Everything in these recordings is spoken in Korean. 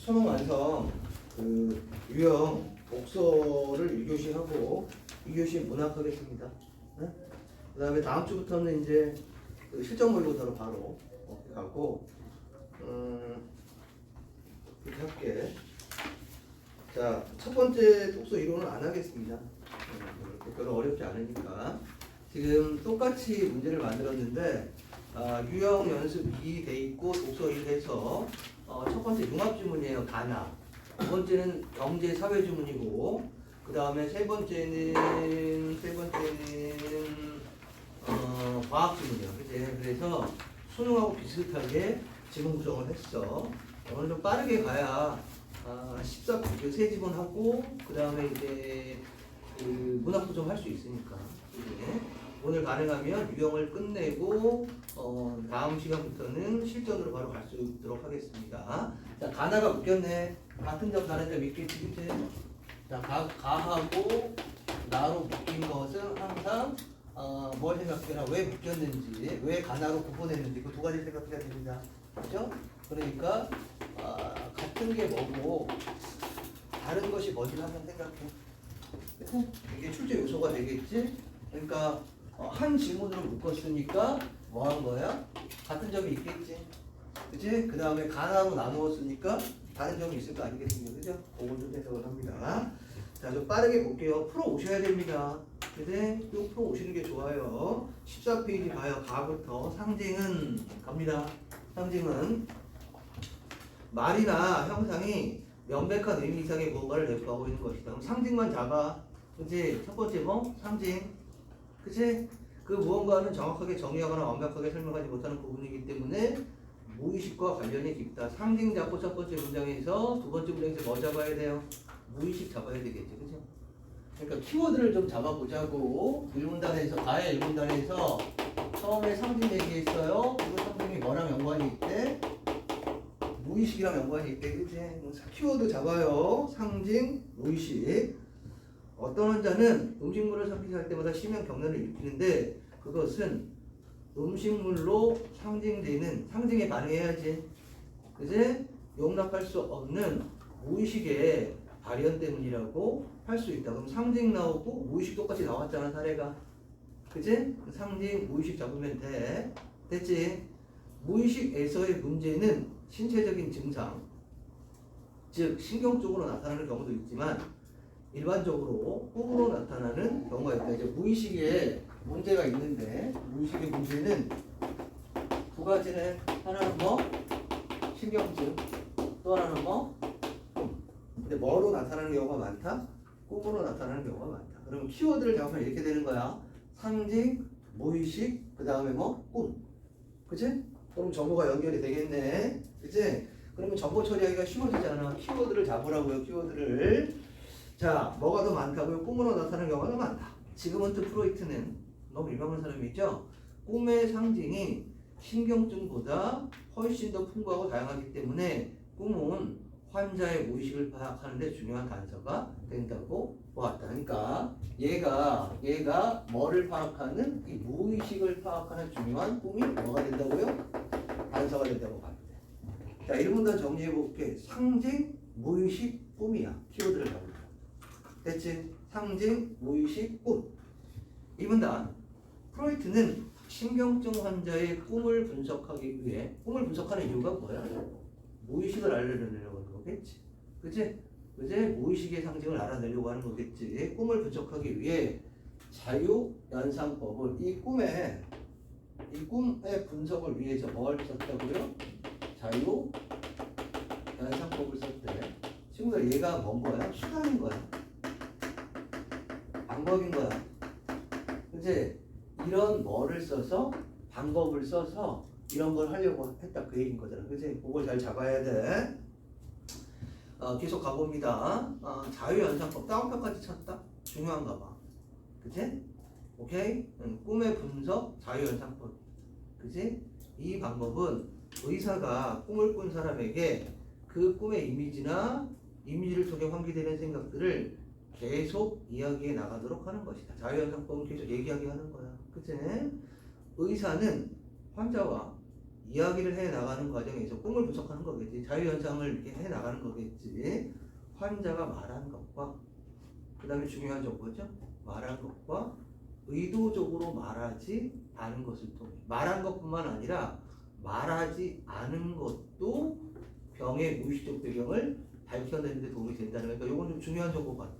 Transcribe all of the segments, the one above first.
수능 완성 유형 독서를 1교시 하고 2교시 문학하겠습니다. 네? 그 다음에 다음 주부터는 이제 실전 모의고사로 바로 가고 이렇게 할게. 자, 첫 번째 독서 이론은 안 하겠습니다. 별로 어렵지 않으니까. 지금 똑같이 문제를 만들었는데 유형 연습 2 돼 있고 독서 1 해서 첫 번째 융합 지문이에요. 가나. 두 번째는 경제 사회 지문이고 그 다음에 세 번째는 과학 지문이에요. 그치? 그래서 수능하고 비슷하게 지문 구성을 했어. 오늘 좀 빠르게 가야 14세 지문 하고 그 다음에 이제 문학 구성 할 수 있으니까. 그치? 오늘 가능하면 유형을 끝내고 다음 시간부터는 실전으로 바로 갈 수 있도록 하겠습니다. 자, 가나가 묶였네. 같은 점 다른 점 있겠지, 그치? 자, 가하고 나로 묶인 것은 항상 뭘 생각해라? 왜 묶였는지, 왜 가나로 구분했는지 그 두 가지 생각해야 됩니다. 그죠? 그러니까 같은 게 뭐고 다른 것이 뭔지 한번 생각해. 그치? 이게 출제 요소가 되겠지? 그러니까 한 지문으로 묶었으니까 뭐 한 거야? 같은 점이 있겠지. 그치? 그 다음에 가나로 나누었으니까 다른 점이 있을 거 아니겠습니까? 그죠? 그걸 좀 해석을 합니다. 자, 좀 빠르게 볼게요. 풀어 오셔야 됩니다. 근데 또 풀어 오시는 게 좋아요. 14페이지 봐요. 가부터 상징은 갑니다. 상징은 말이나 형상이 명백한 의미 이상의 무언가를 내포하고 있는 것이다. 그럼 상징만 잡아. 그치? 첫 번째 뭐? 상징. 그치? 그 무언가는 정확하게 정의하거나 완벽하게 설명하지 못하는 부분이기 때문에 무의식과 관련이 깊다. 상징 잡고 첫 번째 문장에서 두 번째 문장에서 뭐 잡아야 돼요? 무의식 잡아야 되겠죠. 그죠? 그러니까 키워드를 좀 잡아보자고. 1문단에서 가해 1문단에서 처음에 상징 얘기했어요. 그 상징이 뭐랑 연관이 있대? 무의식이랑 연관이 있대. 그치? 키워드 잡아요. 상징, 무의식. 어떤 환자는 음식물을 섭취할 때마다 심한 경련을 일으키는데 그것은 음식물로 상징되는 상징에 반응해야지. 그지? 용납할 수 없는 무의식의 발현 때문이라고 할 수 있다. 그럼 상징 나오고 무의식 똑같이 나왔잖아, 사례가. 그지? 상징, 무의식 잡으면 돼. 됐지? 무의식에서의 문제는 신체적인 증상, 즉 신경적으로 나타나는 경우도 있지만 일반적으로 꿈으로 나타나는 경우가 있다. 이제 무의식에 문제가 있는데 무의식의 문제는 두 가지는 하나는 뭐? 신경증. 또 하나는 뭐? 꿈. 근데 뭐로 나타나는 경우가 많다? 꿈으로 나타나는 경우가 많다. 그러면 키워드를 잡으면 이렇게 되는 거야. 상징, 무의식, 그 다음에 뭐? 꿈. 그치? 그럼 정보가 연결이 되겠네. 그치? 그러면 정보 처리하기가 쉬워지잖아. 키워드를 잡으라고요. 키워드를. 자, 뭐가 더 많다고요? 꿈으로 나타나는 경우가 더 많다. 지금은트 프로이트는 너무 유명한 사람이 있죠? 꿈의 상징이 신경증보다 훨씬 더 풍부하고 다양하기 때문에 꿈은 환자의 무의식을 파악하는 데 중요한 단서가 된다고 보았다. 그러니까 얘가 뭐를 파악하는 이 무의식을 파악하는 중요한 꿈이 뭐가 된다고요? 단서가 된다고 봤대. 자, 1문단 정리해 볼게. 상징, 무의식, 꿈이야. 키워드를 잡을게. 됐지? 상징, 무의식, 꿈. 2문단 프로이트는 신경증 환자의 꿈을 분석하기 위해 꿈을 분석하는 이유가 뭐야? 무의식을 알아내려고 하는 거겠지. 그치? 그치? 무의식의 상징을 알아내려고 하는 거겠지. 꿈을 분석하기 위해 자유연상법을 이 꿈의 분석을 위해서 뭘 썼다고요? 자유연상법을 썼대. 친구들 얘가 뭔 거야? 수단인 거야. 방법인 거야. 그치? 이런 뭐를 써서 방법을 써서 이런 걸 하려고 했다 그 얘기인 거잖아. 그치? 그걸 잘 잡아야 돼. 계속 가봅니다. 자유연상법 다운표까지 쳤다? 중요한가 봐. 그치? 오케이? 꿈의 분석 자유연상법. 그치? 이 방법은 의사가 꿈을 꾼 사람에게 그 꿈의 이미지를 통해 환기되는 생각들을 계속 이야기해 나가도록 하는 것이다. 자유연상법은 계속 얘기하게 하는 거야. 그치? 의사는 환자와 이야기를 해 나가는 과정에서 꿈을 분석하는 거겠지. 자유현상을 이렇게 해 나가는 거겠지. 환자가 말한 것과 그 다음에 중요한 정보죠. 말한 것과 의도적으로 말하지 않은 것을 통해 말한 것뿐만 아니라 말하지 않은 것도 병의 무의식적 배경을 밝혀내는 데 도움이 된다는 거니까 이건 좀 중요한 정보 같아.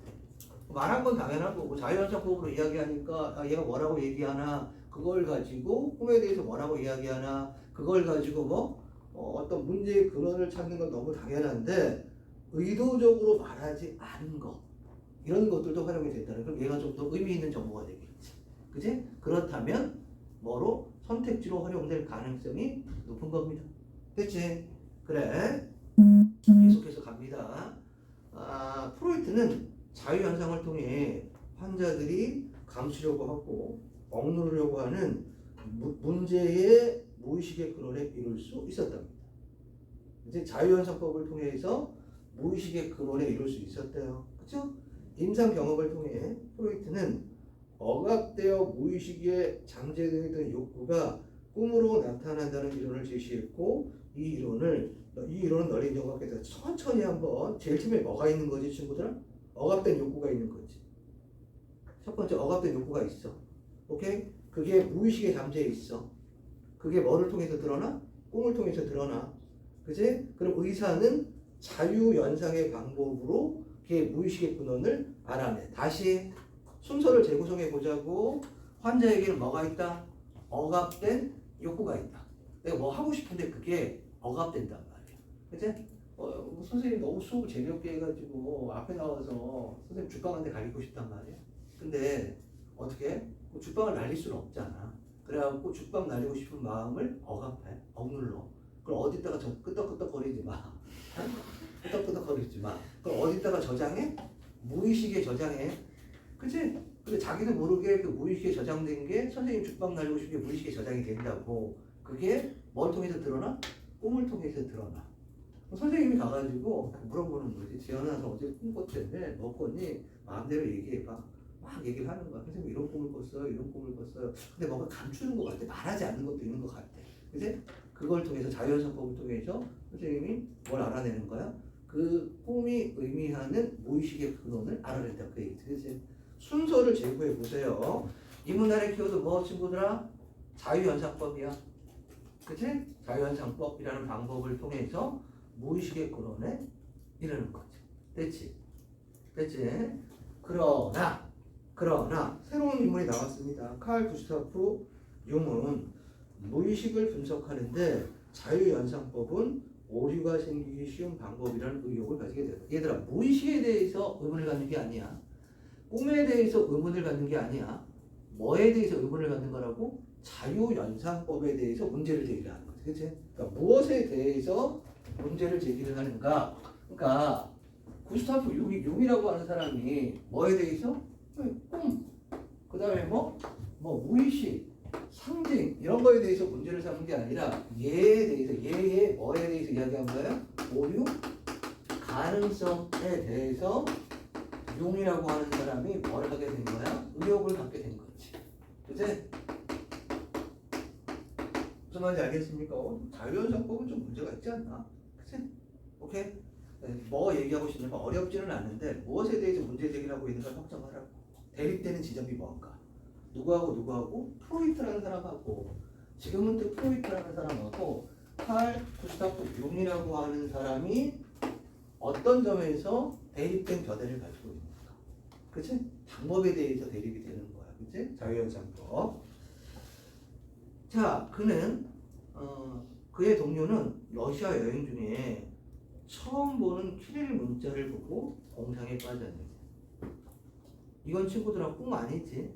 말한 건 당연한 거고 자유현상법으로 이야기하니까 얘가 뭐라고 얘기하나 그걸 가지고 꿈에 대해서 뭐라고 이야기하나 그걸 가지고 어떤 문제의 근원을 찾는 건 너무 당연한데 의도적으로 말하지 않은 것 이런 것들도 활용이 된다는 걸 얘가 좀 더 의미 있는 정보가 되겠지. 그치? 그렇다면 뭐로? 선택지로 활용될 가능성이 높은 겁니다. 됐지? 그래. 계속해서 갑니다. 프로이트는 자유현상을 통해 환자들이 감추려고 하고 억누르려고 하는 문제의 무의식의 근원에 이룰 수 있었답니다. 이제 자유현상법을 통해서 무의식의 근원에 이룰 수 있었대요. 그렇죠? 임상 경험을 통해 프로이트는 억압되어 무의식에 잠재되어 욕구가 꿈으로 나타난다는 이론을 제시했고 이 이론은 널리 인정 갖겠다. 천천히 한번 제일 처음에 뭐가 있는 거지 친구들아? 억압된 욕구가 있는 거지. 첫 번째 억압된 욕구가 있어. 오케이? 그게 무의식에 잠재해 있어. 그게 뭐를 통해서 드러나? 꿈을 통해서 드러나. 그치? 그럼 의사는 자유연상의 방법으로 그의 무의식의 근원을 알아내. 다시 순서를 재구성해 보자고. 환자에게는 뭐가 있다? 억압된 욕구가 있다. 내가 뭐 하고 싶은데 그게 억압된단 말이야. 그치? 선생님 너무 수업을 재미없게 해가지고 앞에 나와서 선생님 죽방한테 가리고 싶단 말이야. 근데 어떻게? 죽방을 날릴 수는 없잖아. 그래갖고 죽방 날리고 싶은 마음을 억압해. 억눌러. 그럼 어디다가 끄떡끄떡거리지 마. 끄떡끄떡거리지 마. 그럼 어디다가 저장해? 무의식에 저장해. 그치? 근데 자기도 모르게 그 무의식에 저장된 게 선생님 죽방 날리고 싶은 게 무의식에 저장이 된다고. 그게 뭘 통해서 드러나? 꿈을 통해서 드러나. 선생님이 가가지고 물어보는 거지. 지연아 너 어제 꿈 꿨다며? 뭐 꿨니? 마음대로 얘기해봐. 막 얘기를 하는 거야. 선생님 이런 꿈을 꿨어요. 이런 꿈을 꿨어요. 근데 뭔가 감추는 것 같아. 말하지 않는 것도 있는 것 같아. 그치? 그걸 통해서 자유현상법을 통해서 선생님이 뭘 알아내는 거야? 그 꿈이 의미하는 무의식의 근원을 알아낸다. 그 얘기지. 그치? 순서를 제고해 보세요. 이 문안의 키워드 뭐 친구들아? 자유현상법이야. 그치? 자유현상법이라는 방법을 통해서 무의식의 근원에 이르는 거지. 됐지? 그러나 새로운 인물이 나왔습니다. 칼 구스타프 융은 무의식을 분석하는데 자유연상법은 오류가 생기기 쉬운 방법이라는 의혹을 가지게 되다. 얘들아, 무의식에 대해서 의문을 갖는 게 아니야. 꿈에 대해서 의문을 갖는 게 아니야. 뭐에 대해서 의문을 갖는 거라고? 자유연상법에 대해서 문제를 제기하는 거지. 그치? 그러니까 무엇에 대해서 문제를 제기를 하는가? 그러니까 구스타프 융이라고 하는 사람이 뭐에 대해서? 꿈, 그 다음에 무의식, 상징 이런 거에 대해서 문제를 삼는 게 아니라 얘에 대해서 얘의 뭐에 대해서 이야기한 거예요? 오류 가능성에 대해서 융이라고 하는 사람이 뭘 하게 된 거야? 의혹을 갖게 된 거지. 그치? 무슨 말인지 알겠습니까? 자유현상법은 좀 문제가 있지 않나? 그치? 오케이? 뭐 얘기하고 싶냐면 어렵지는 않은데 무엇에 대해서 문제 제기를 하고 있는가 확정하라고. 대립되는 지점이 뭔가. 누구하고? 프로이트라는 사람하고, 지금은 또 프로이트라는 사람하고 칼 구스타프 융이라고 하는 사람이 어떤 점에서 대립된 견해를 가지고 있는가. 그치? 방법에 대해서 대립이 되는 거야. 그치? 자유현상법. 자, 그는 그의 동료는 러시아 여행 중에 처음 보는 키릴 문자를 보고 공상에 빠졌는데, 이건 친구들아 꿈 아니지?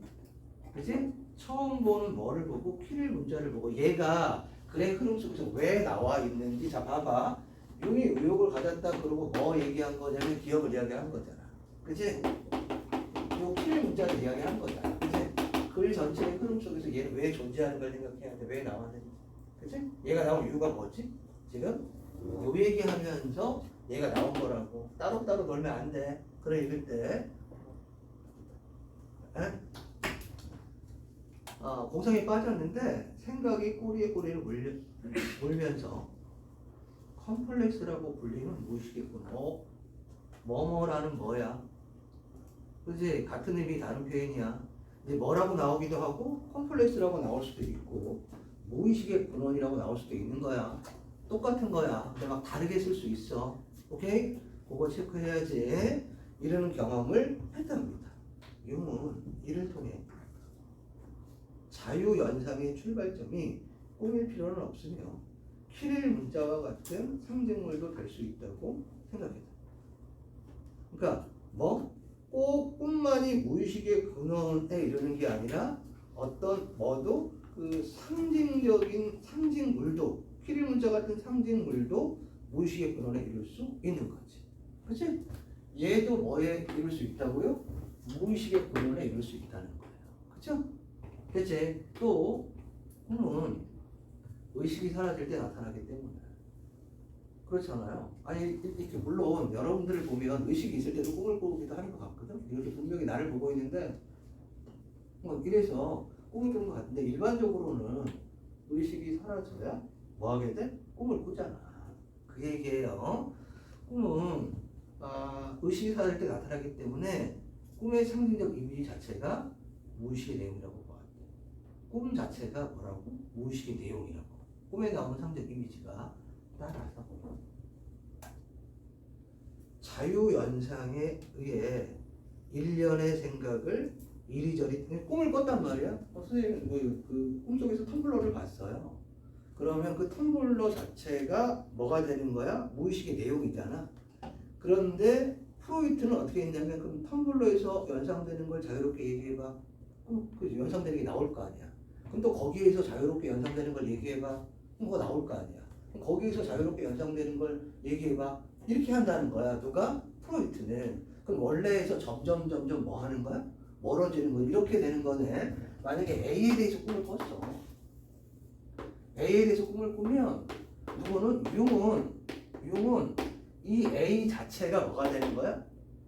그치? 처음 보는 뭐를 보고 키릴 문자를 보고 얘가 글의 흐름 속에서 왜 나와 있는지. 자, 봐봐. 융이 의혹을 가졌다 그러고 뭐 얘기한 거냐면 기억을 이야기한 거잖아. 그치? 요 키릴 문자를 이야기한 거잖아. 그치? 글 전체의 흐름 속에서 얘는 왜 존재하는 걸 생각해야 돼? 왜 나왔는지. 그치? 얘가 나온 이유가 뭐지? 지금 요 얘기하면서 얘가 나온 거라고. 따로따로 놀면 안 돼. 그래 읽을 때. 공상에 빠졌는데 생각이 꼬리에 꼬리를 울면서 컴플렉스라고 불리는 무의식의 뭐뭐라는 뭐야? 그지? 같은 의미 다른 표현이야. 이제 뭐라고 나오기도 하고 컴플렉스라고 나올 수도 있고 무의식의 근원이라고 나올 수도 있는 거야. 똑같은 거야. 근데 막 다르게 쓸 수 있어. 오케이? 그거 체크해야지. 이런 경험을 했답니다. 융은 이를 통해 자유연상의 출발점이 꿈일 필요는 없으며 키릴 문자와 같은 상징물도 될 수 있다고 생각했다. 그러니까 꼭 꿈만이 무의식의 근원에 이르는 게 아니라 어떤 뭐도 그 상징적인 상징물도 키릴 문자 같은 상징물도 무의식의 근원에 이룰 수 있는 거지. 그치? 얘도 뭐에 이룰 수 있다고요? 무의식의 근원에 이룰 수 있다는 거예요. 그쵸? 그치? 또 꿈은 의식이 사라질 때 나타나기 때문에 그렇잖아요. 아니 이렇게 물론 여러분들을 보면 의식이 있을 때도 꿈을 꾸기도 하는 것 같거든. 이렇게 분명히 나를 보고 있는데 이래서 꿈을 꾸는 것 같은데 일반적으로는 의식이 사라져야 뭐 하게 돼? 꿈을 꾸잖아. 그 얘기예요. 꿈은 의식이 사라질 때 나타나기 때문에 꿈의 상징적 이미지 자체가 무의식의 내용이라고 봐. 꿈 자체가 뭐라고? 무의식의 내용이라고. 꿈에 나오는 상징적 이미지가 따라서 자유연상에 의해 일련의 생각을 이리저리 꿈을 꿨단 말이야. 선생님 그 꿈속에서 텀블러를 봤어요. 그러면 그 텀블러 자체가 뭐가 되는 거야? 무의식의 내용이잖아. 그런데 프로이트는 어떻게 했냐면 그럼 텀블러에서 연상되는 걸 자유롭게 얘기해봐. 그 연상되는 게 나올 거 아니야. 그럼 또 거기에서 자유롭게 연상되는 걸 얘기해봐. 그럼 뭐가 나올 거 아니야. 그럼 거기에서 자유롭게 연상되는 걸 얘기해봐. 이렇게 한다는 거야. 누가? 프로이트는. 그럼 원래에서 점점 뭐 하는 거야? 멀어지는 거. 이렇게 되는 거네. 만약에 A에 대해서 꿈을 꿨어. A에 대해서 꿈을 꾸면 누구는 융은 이 A 자체가 뭐가 되는 거야?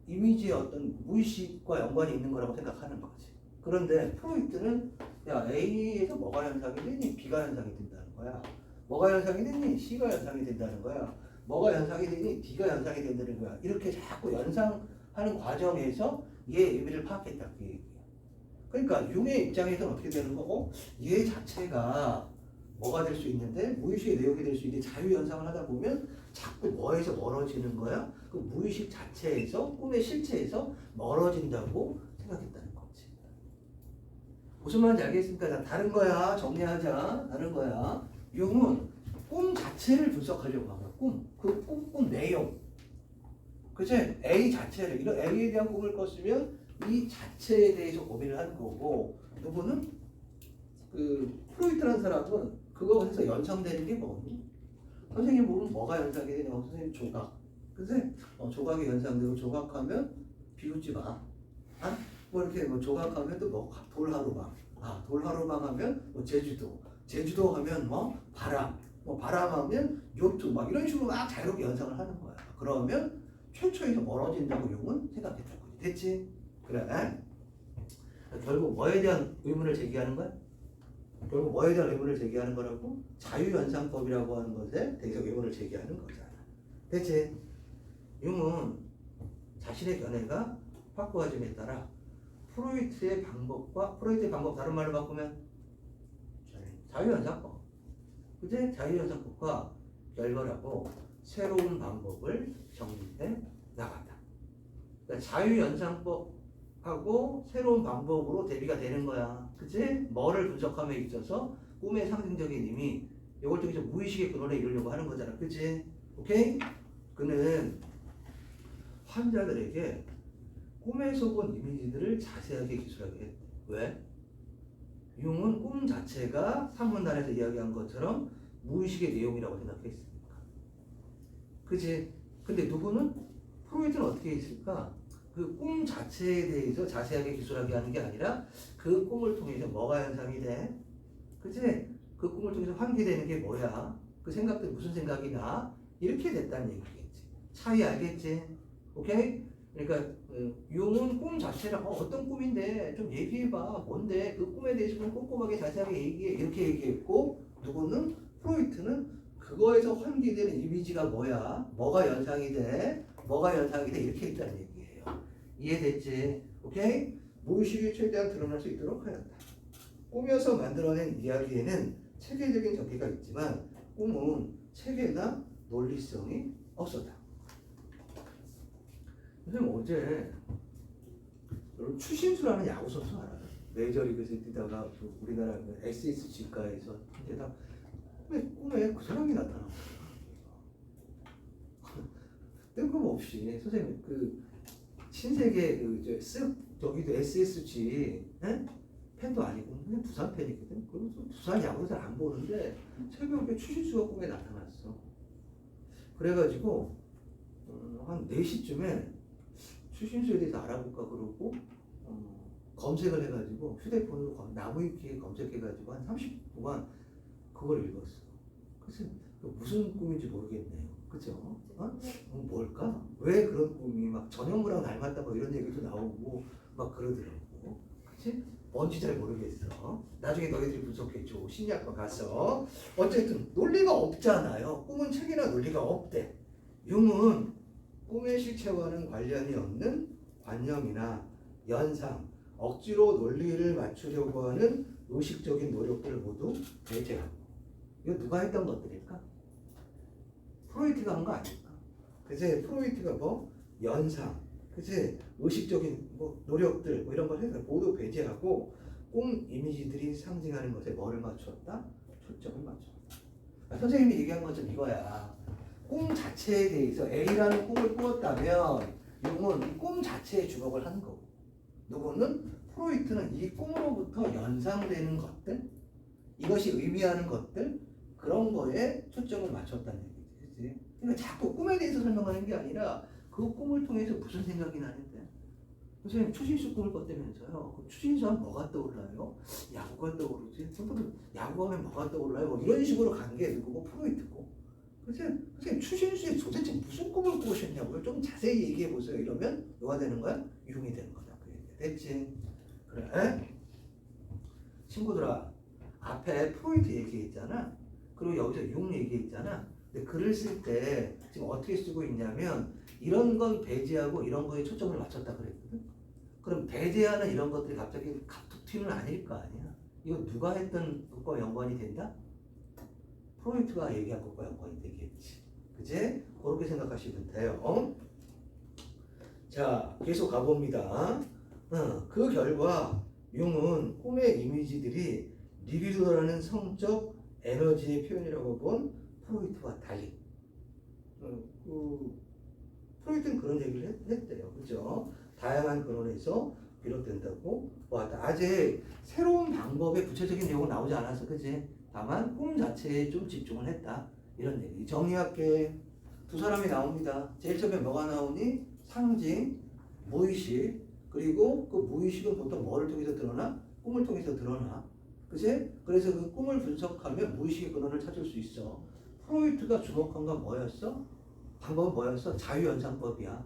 이미지의 어떤 무의식과 연관이 있는 거라고 생각하는 거지. 그런데 프로이트는 야 A에서 뭐가 연상이 되니? B가 연상이 된다는 거야. 뭐가 연상이 되니? C가 연상이 된다는 거야. 뭐가 연상이 되니? D가 연상이 된다는 거야. 이렇게 자꾸 연상하는 과정에서 얘의 의미를 파악했다. 그 얘기야. 그러니까 융의 입장에서는 어떻게 되는 거고 얘 자체가 뭐가 될 수 있는데 무의식의 내용이 될 수 있는데 자유연상을 하다 보면 자꾸 뭐에서 멀어지는 거야? 그 무의식 자체에서 꿈의 실체에서 멀어진다고 생각했다는 거지. 무슨 말인지 알겠습니까? 자, 다른 거야. 정리하자. 다른 거야. 융은 꿈 자체를 분석하려고 하는 거야. 꿈 내용. 그치? A 자체를 이런 A에 대한 꿈을 꿨으면 이 자체에 대해서 고민을 하는 거고 누구는 그 프로이트라는 사람은 그거 해서 연상되는 게 뭐니? 선생님 보면 뭐가 연상이 되냐? 선생님 조각. 그치? 조각이 연상되고 조각하면 비웃지 마. 뭐 이렇게 뭐 조각하면 또 뭐 돌하루방. 돌하루방 하면 뭐 제주도 하면 뭐 바람. 뭐 바람하면 요트 막 이런 식으로 막 자유롭게 연상을 하는 거야. 그러면 최초에서 멀어진다고 용은 생각했다고. 됐지? 그래. 결국 뭐에 대한 의문을 제기하는 거야? 결국 뭐에 대한 의문을 제기하는 거라고? 자유연상법이라고 하는 것에 대해서 의문을 제기하는 거잖아. 됐지? 융은 자신의 견해가 확고해짐에 따라 프로이트의 방법 다른 말로 바꾸면 자유연상법. 그제 자유연상법과 결별하고 새로운 방법을 정립해 나간다. 그러니까 자유연상법하고 새로운 방법으로 대비가 되는 거야. 그치? 뭐를 분석함에 있어서 꿈의 상징적인 의미, 이걸 통해서 무의식의 근원에 이르려고 하는 거잖아. 그치? 오케이? 그는 환자들에게 꿈에서 본 이미지들을 자세하게 기술하게 했대. 왜? 융은 꿈 자체가 산문단에서 이야기한 것처럼 무의식의 내용이라고 생각했으니까. 그치? 근데 누구는? 프로이트는 어떻게 했을까? 그 꿈 자체에 대해서 자세하게 기술하게 하는 게 아니라 그 꿈을 통해서 뭐가 연상이 돼? 그치? 그 꿈을 통해서 환기되는 게 뭐야? 그 생각들 무슨 생각이나? 이렇게 됐다는 얘기겠지. 차이 알겠지? 오케이? 그러니까 융은 꿈 자체가 어떤 꿈인데 좀 얘기해봐. 뭔데? 그 꿈에 대해서 좀 꼼꼼하게 자세하게 얘기해. 이렇게 얘기했고 누구는 프로이트는 그거에서 환기되는 이미지가 뭐야? 뭐가 연상이 돼? 뭐가 연상이 돼? 이렇게 했다는 얘기예요. 이해됐지? 오케이? 무의식이 최대한 드러날 수 있도록 하였다. 꾸며서 만들어낸 이야기에는 체계적인 전개가 있지만 꿈은 체계나 논리성이 없었다. 선생님 어제 여러분 추신수라는 야구 선수 알아요? 메이저리그에서 뛰다가 우리나라 SS 지가에서 뛰다가 꿈에 그 사람이 나타나고 뜬금없이 선생님 그 신세계 저기도 SSG 에? 팬도 아니고 그냥 부산 팬이거든. 그리고 부산 야구를 잘 안 보는데 새벽에 추신수가 꿈에 나타났어. 그래가지고 한 4시쯤에 추신수에 대해서 알아볼까 그러고 검색을 해가지고 휴대폰으로 나무위키에 검색해가지고 한 30분 동안 그걸 읽었어. 그래서 무슨 꿈인지 모르겠네요. 그죠? 뭘까? 왜 그런 꿈이 막 전현무랑 닮았다 뭐 이런 얘기도 나오고 막 그러더라고. 그치? 뭔지 잘 모르겠어. 나중에 너희들이 분석해줘. 심리학과 가서. 어쨌든 논리가 없잖아요. 꿈은 책이나 논리가 없대. 융은 꿈의 실체와는 관련이 없는 관념이나 연상, 억지로 논리를 맞추려고 하는 의식적인 노력들을 모두 배제하고. 이거 누가 했던 것들일까? 프로이트가 한 거 아닐까? 그치? 프로이트가 뭐? 연상, 그치? 의식적인 뭐 노력들 뭐 이런 걸 해서 모두 배제하고 꿈 이미지들이 상징하는 것에 뭐를 맞췄다? 초점을 맞췄다. 선생님이 얘기한 것은 이거야. 꿈 자체에 대해서 A라는 꿈을 꾸었다면 융은 이 꿈 자체에 주목을 하는 거고, 누구는 프로이트는 이 꿈으로부터 연상되는 것들, 이것이 의미하는 것들, 그런 거에 초점을 맞췄다는 얘기지. 그치? 그러니까 자꾸 꿈에 대해서 설명하는 게 아니라 그 꿈을 통해서 무슨 생각이 나는데. 선생님 추신수 꿈을 꿨다면서요. 추신수 하면 뭐가 떠올라요? 야구가 떠오르지. 야구 하면 뭐가 떠올라요? 뭐 이런 식으로 간 게 누구고? 프로이트고. 선생님 추신수에 도대체 무슨 꿈을 꾸셨냐고요? 좀 자세히 얘기해 보세요. 이러면 뭐가 되는 거야? 융이 되는 거다. 그 얘기야. 됐지? 그래? 친구들아, 앞에 프로이트 얘기했잖아. 그리고 여기서 융 얘기했잖아. 근데 글을 쓸 때 지금 어떻게 쓰고 있냐면 이런 건 배제하고 이런 거에 초점을 맞췄다 그랬거든. 그럼 배제하는 이런 것들이 갑자기 갑툭 튀는 아닐 거 아니야. 이거 누가 했던 것과 연관이 된다? 프로이트가 얘기한 것과 연관이 되겠지. 그치? 그렇게 생각하시면 돼요. 자, 계속 가봅니다. 그 결과 융은 꿈의 이미지들이 리비도라는 성적 에너지의 표현이라고 본 프로이트와 달리 프로이트는 그런 얘기를 했대요. 그죠? 다양한 근원에서 비롯된다고 보았다. 아직 새로운 방법의 구체적인 내용은 나오지 않았어. 그치? 다만 꿈 자체에 좀 집중을 했다. 이런 얘기. 정리할게. 두 사람이 나옵니다. 제일 처음에 뭐가 나오니? 상징, 무의식. 그리고 그 무의식은 보통 뭐를 통해서 드러나? 꿈을 통해서 드러나. 그치? 그래서 그 꿈을 분석하면 무의식의 근원을 찾을 수 있어. 프로이트가 주목한 건 뭐였어? 방법은 뭐였어? 자유연상법이야.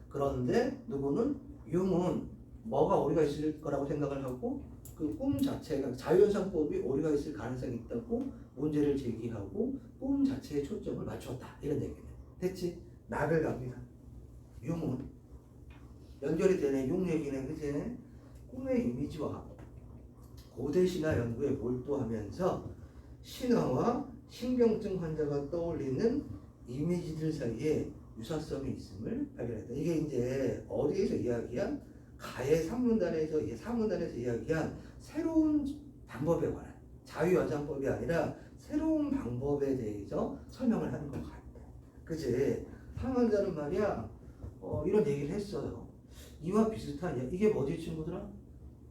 그런데 누구는? 융은 뭐가 오류가 있을 거라고 생각을 하고 그 꿈 자체가 자유연상법이 오류가 있을 가능성이 있다고 문제를 제기하고 꿈 자체에 초점을 맞췄다. 이런 얘기네. 됐지? 낙을 갑니다. 융은 연결이 되네. 융 얘기네. 그치? 꿈의 이미지와 고대 신화 연구에 몰두하면서 신화와 신경증 환자가 떠올리는 이미지들 사이에 유사성이 있음을 발견했다. 이게 이제 어디에서 이야기한? 가해 상문단에서 이야기한 새로운 방법에 관한 자유연상법이 아니라 새로운 방법에 대해서 설명을 하는 것 같다. 그치? 상환자는 말이야 이런 얘기를 했어요. 이와 비슷한 이게 뭐지 친구들아?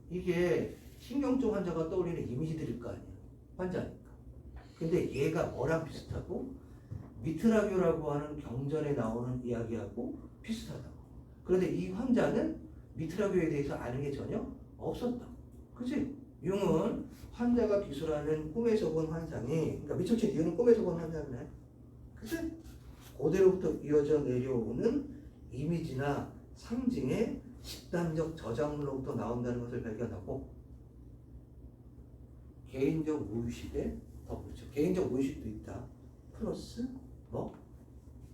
이게 신경증 환자가 떠올리는 이미지들일 거 아니야. 환자니까. 근데 얘가 뭐랑 비슷하고? 미트라교라고 하는 경전에 나오는 이야기하고 비슷하다고. 그런데 이 환자는 미트라교에 대해서 아는 게 전혀 없었다. 그치? 융은 환자가 기술하는 꿈에서 본 환상이, 그러니까 미처치 이유는 꿈에서 본 환상이네. 그치? 고대로부터 이어져 내려오는 이미지나 상징의 집단적 저작물로부터 나온다는 것을 발견하고 개인적 무의식에 더 붙여. 개인적 무의식도 있다. 플러스 뭐?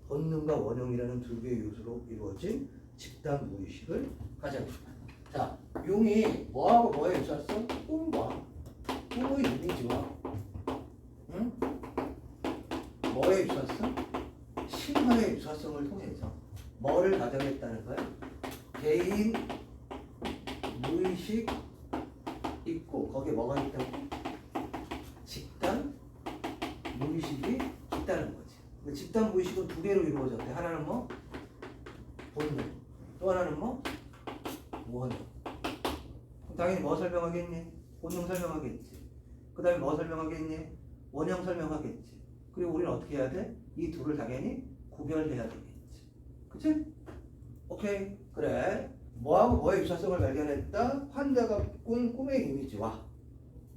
본능과 원형이라는 두 개의 요소로 이루어진 집단 무의식을 가지고 있다. 자, 용이 뭐하고 뭐에 유사성? 꿈과 꿈의 이미지와 응? 뭐의 유사성? 신화의 유사성을 통해서 뭐를 가정했다는 거야? 개인 무의식 있고 거기에 뭐가 있다고? 집단 무의식이 있다는 거지. 근데 집단 무의식은 두 개로 이루어졌대. 하나는 뭐? 본능. 또 하나는 뭐? 원형. 당연히 뭐 설명하겠니? 본능 설명하겠지. 그 다음에 뭐 설명하겠니? 원형 설명하겠지. 그리고 우리는 어떻게 해야 돼? 이 둘을 당연히 구별해야 되겠지. 그치? 오케이. 그래. 뭐하고 뭐의 유사성을 발견했다? 환자가 꾼 꿈의 이미지와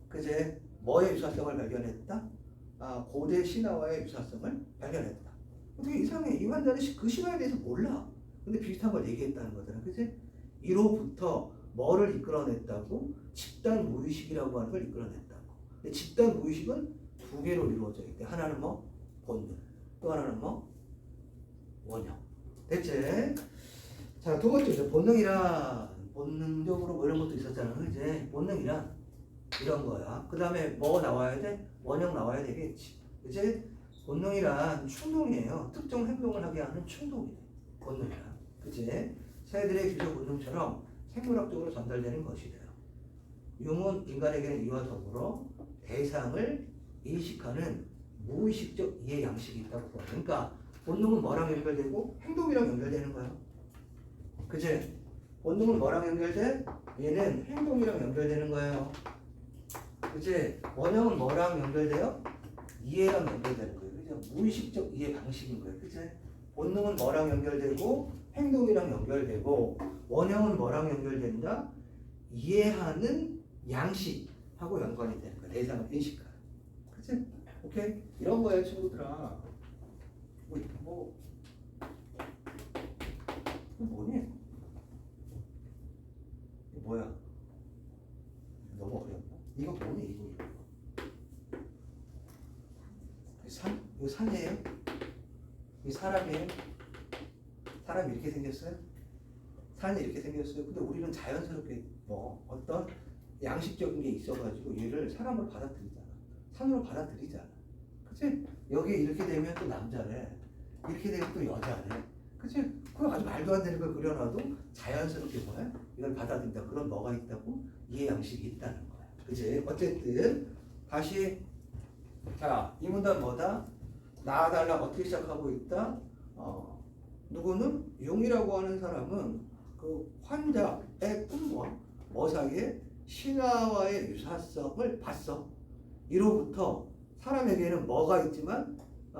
그제 뭐의 유사성을 발견했다? 고대 신화와의 유사성을 발견했다. 어떻게 이상해. 이 환자는 그 신화에 대해서 몰라. 근데 비슷한 걸 얘기했다는 거잖아. 그치? 이로부터 뭐를 이끌어냈다고? 집단 무의식이라고 하는 걸 이끌어냈다고. 근데 집단 무의식은 두 개로 이루어져 있대. 하나는 뭐? 본능. 또 하나는 뭐? 원형. 됐지? 자, 두 번째, 본능이란, 본능적으로 뭐 이런 것도 있었잖아. 그치? 본능이란 이런 거야. 그 다음에 뭐 나와야 돼? 원형 나와야 되겠지. 그치? 본능이란 충동이에요. 특정 행동을 하게 하는 충동이래. 본능이란. 그치? 새들의 기저 본능처럼 생물학적으로 전달되는 것이래요. 융은 인간에게는 이와 더불어 대상을 인식하는 무의식적 이해 양식이 있다고 봐요. 그러니까 본능은 뭐랑 연결되고 행동이랑 연결되는 거야. 그치? 본능은 뭐랑 연결돼? 얘는 행동이랑 연결되는 거예요. 그치? 원형은 뭐랑 연결돼요? 이해랑 연결되는 거예요. 그치? 무의식적 이해 방식인 거예요. 그치? 본능은 뭐랑 연결되고 행동이랑 연결되고 원형은 뭐랑 연결된다? 이해하는 양식하고 연관이 되는 거야. 대상을 인식하는. 그치? 오케이? 이런 거예요, 친구들아. 뭐니? 이거 뭐야? 너무 어려웠나? 이거 뭐니? 이거. 이거 산이에요? 이 사람이에요? 사람이 이렇게 생겼어요? 산이 이렇게 생겼어요? 근데 우리는 자연스럽게 뭐 어떤 양식적인 게 있어가지고 얘를 사람으로 받아들이잖아. 산으로 받아들이잖아. 그치? 여기 이렇게 되면 또 남자래. 이렇게 되면 또 여자래. 그치? 그거 아주 말도 안 되는 걸 그려놔도 자연스럽게 뭐야? 이걸 받아들인다. 그런 뭐가 있다고? 이해 양식이 있다는 거야. 그치? 어쨌든 다시 자, 이 문단 뭐다? 나아달라 어떻게 시작하고 있다? 누구는 용이라고 하는 사람은 그 환자의 꿈과 뭐 사이에 신화와의 유사성을 봤어. 이로부터 사람에게는 뭐가 있지만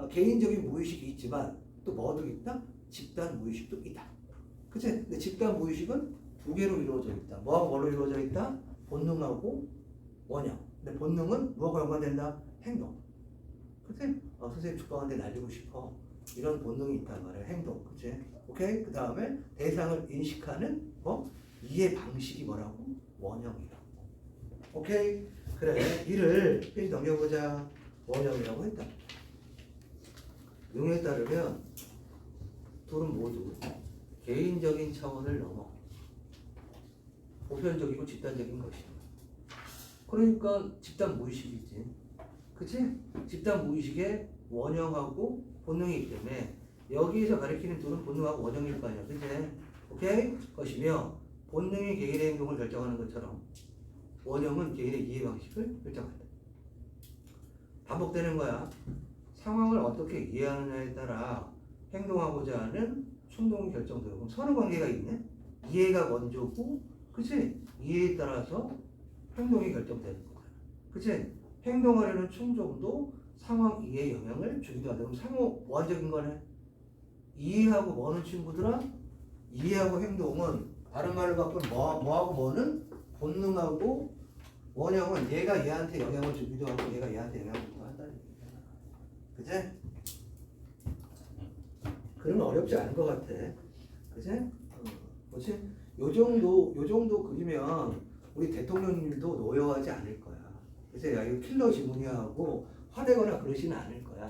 개인적인 무의식이 있지만 또 뭐도 있다? 집단 무의식도 있다. 그치? 근데 집단 무의식은 두 개로 이루어져 있다. 뭐하고 뭐로 이루어져 있다? 본능하고 원형. 근데 본능은 뭐하고 연관된다? 행동. 그치? 선생님 주방한테 날리고 싶어. 이런 본능이 있단 말이야. 행동. 그치? 오케이? 그 다음에 대상을 인식하는 뭐? 이해 방식이 뭐라고? 원형이라고. 오케이? 그래. 이를 페이지 넘겨보자. 원형이라고 했다. 용에 따르면 둘은 모두 개인적인 차원을 넘어 보편적이고 집단적인 것이다. 그러니까 집단 무의식이지. 그치? 집단 무의식의 원형하고 본능이기 때문에 여기에서 가리키는 둘은 본능하고 원형일 거 아니야. 그치? 오케이? 것이며 본능이 개인의 행동을 결정하는 것처럼 원형은 개인의 이해 방식을 결정한다. 반복되는 거야. 상황을 어떻게 이해하느냐에 따라 행동하고자 하는 충동이 결정되고 그럼 선후 관계가 있네? 이해가 먼저고 그치? 이해에 따라서 행동이 결정되는 거잖아. 그치? 행동하려는 충동도 상황 이해에 영향을 주기도 하다. 그럼 상호 무한적인 거네. 이해하고 뭐는 친구들아? 이해하고 행동은 다른 말을 바꾸면 뭐하고 뭐는 본능하고 원형은 얘가 얘한테 영향을 주기도 하고 얘가 얘한테 영향을 주기도 한다는 얘기잖아. 그치? 그러면 어렵지 않은 것 같아. 그치? 그치? 요 정도 그리면 우리 대통령님도 노여하지 않을 거야. 그래서 야 이거 킬러 지문이야 하고 화내거나 그러지는 않을 거야.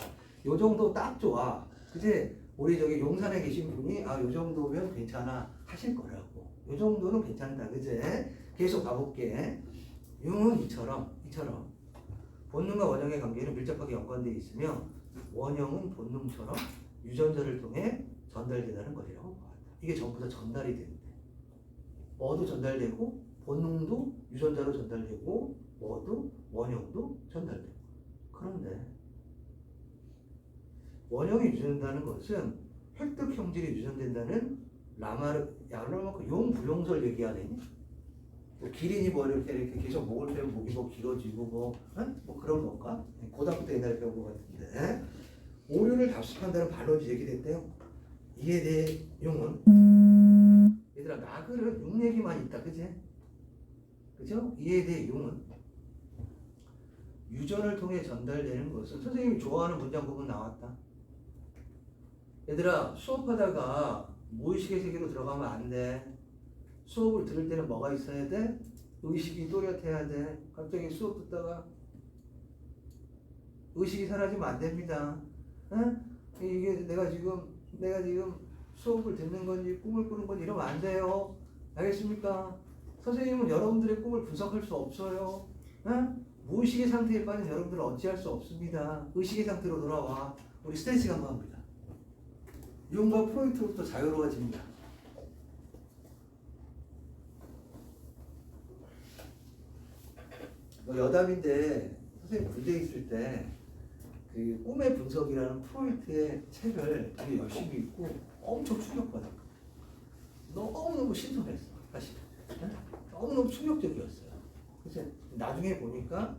요 정도 딱 좋아. 그치? 우리 저기 용산에 계신 분이 요 정도면 괜찮아 하실 거라고. 요 정도는 괜찮다. 그치? 계속 가볼게. 융은 이처럼 본능과 원형의 관계는 밀접하게 연관되어 있으며 원형은 본능처럼 유전자를 통해 전달된다는 것이라고 보았다. 이게 전부 다 전달이 되는데 뭐도 전달되고 본능도 유전자로 전달되고 뭐도 원형도 전달되고. 그런데 원형이 유전된다는 것은 획득 형질이 유전된다는 야르마크 용부용설 얘기하네. 뭐 기린이 뭐 이렇게 계속 목을 빼면 목이 뭐 길어지고 뭐 그런 건가? 고등학교 때 옛날에 배운 것 같은데. 오류를 답습한다는 반론이 얘기됐대요. 이에 대해 용은 얘들아 나그는 용 얘기만 있다. 그지? 그죠? 이에 대해 용은 유전을 통해 전달되는 것은 선생님이 좋아하는 문장 부분 나왔다. 얘들아 수업하다가 무의식의 세계로 들어가면 안 돼. 수업을 들을 때는 뭐가 있어야 돼? 의식이 또렷해야 돼. 갑자기 수업 듣다가 의식이 사라지면 안 됩니다. 응? 이게 내가 지금 수업을 듣는 건지 꿈을 꾸는 건지 이러면 안 돼요. 알겠습니까? 선생님은 여러분들의 꿈을 분석할 수 없어요. 응? 무의식의 상태에 빠진 여러분들은 어찌할 수 없습니다. 의식의 상태로 돌아와. 우리 스트레칭 한번 합니다. 융과 프로이트로부터 자유로워집니다. 여담인데 선생님 군대에 있을 때 그 꿈의 분석이라는 프로이트의 책을 되게 열심히 읽고 엄청 충격받았거든요. 너무너무 신선했어. 사실 너무너무 충격적이었어요. 그래서 나중에 보니까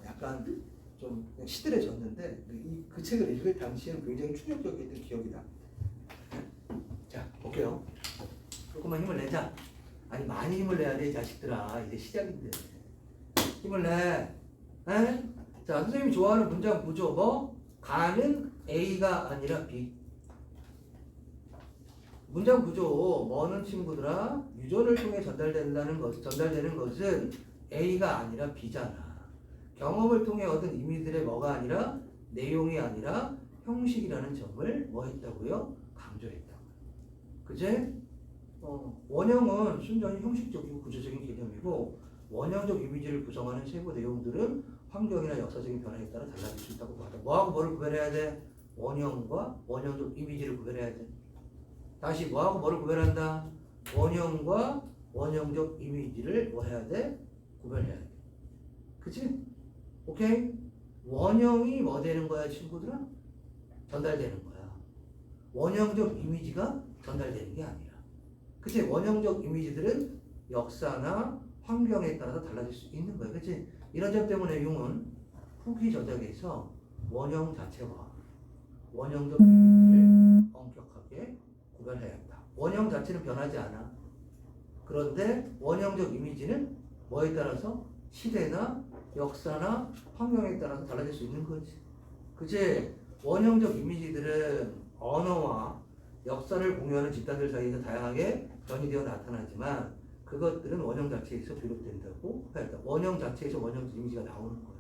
약간 좀 시들해졌는데 그 책을 읽을 당시에는 굉장히 충격적이었던 기억이 납니다. 자, 볼게요. 조금만 힘을 내자. 아니 많이 힘을 내야 돼, 이 자식들아. 이제 시작인데. 힘을 내. 에? 자, 선생님이 좋아하는 문장 구조 뭐? 가는 A가 아니라 B. 문장 구조 뭐는 친구들아? 유전을 통해 전달되는 것은 A가 아니라 B잖아. 경험을 통해 얻은 이미들의 뭐가 아니라 내용이 아니라 형식이라는 점을 뭐 했다고요? 강조했다고요. 그제? 원형은 순전히 형식적이고 구조적인 개념이고 원형적 이미지를 구성하는 세부 내용들은 환경이나 역사적인 변화에 따라 달라질 수 있다고 봐다. 뭐하고 뭐를 구별해야 돼? 원형과 원형적 이미지를 구별해야 돼. 다시 뭐하고 뭐를 구별한다? 원형과 원형적 이미지를 뭐 해야 돼? 구별해야 돼. 그치? 오케이? 원형이 뭐 되는 거야, 친구들아? 전달되는 거야. 원형적 이미지가 전달되는 게 아니라. 그치? 원형적 이미지들은 역사나 환경에 따라서 달라질 수 있는 거야. 그치? 이런 점 때문에 융은 후기 저작에서 원형 자체와 원형적 이미지를 엄격하게 구별해야 한다. 원형 자체는 변하지 않아. 그런데 원형적 이미지는 뭐에 따라서 시대나 역사나 환경에 따라서 달라질 수 있는 거지. 그치? 원형적 이미지들은 언어와 역사를 공유하는 집단들 사이에서 다양하게 변이되어 나타나지만 그것들은 원형 자체에서 비롯된다고 해야 한다. 원형 자체에서 원형적 이미지가 나오는 거야.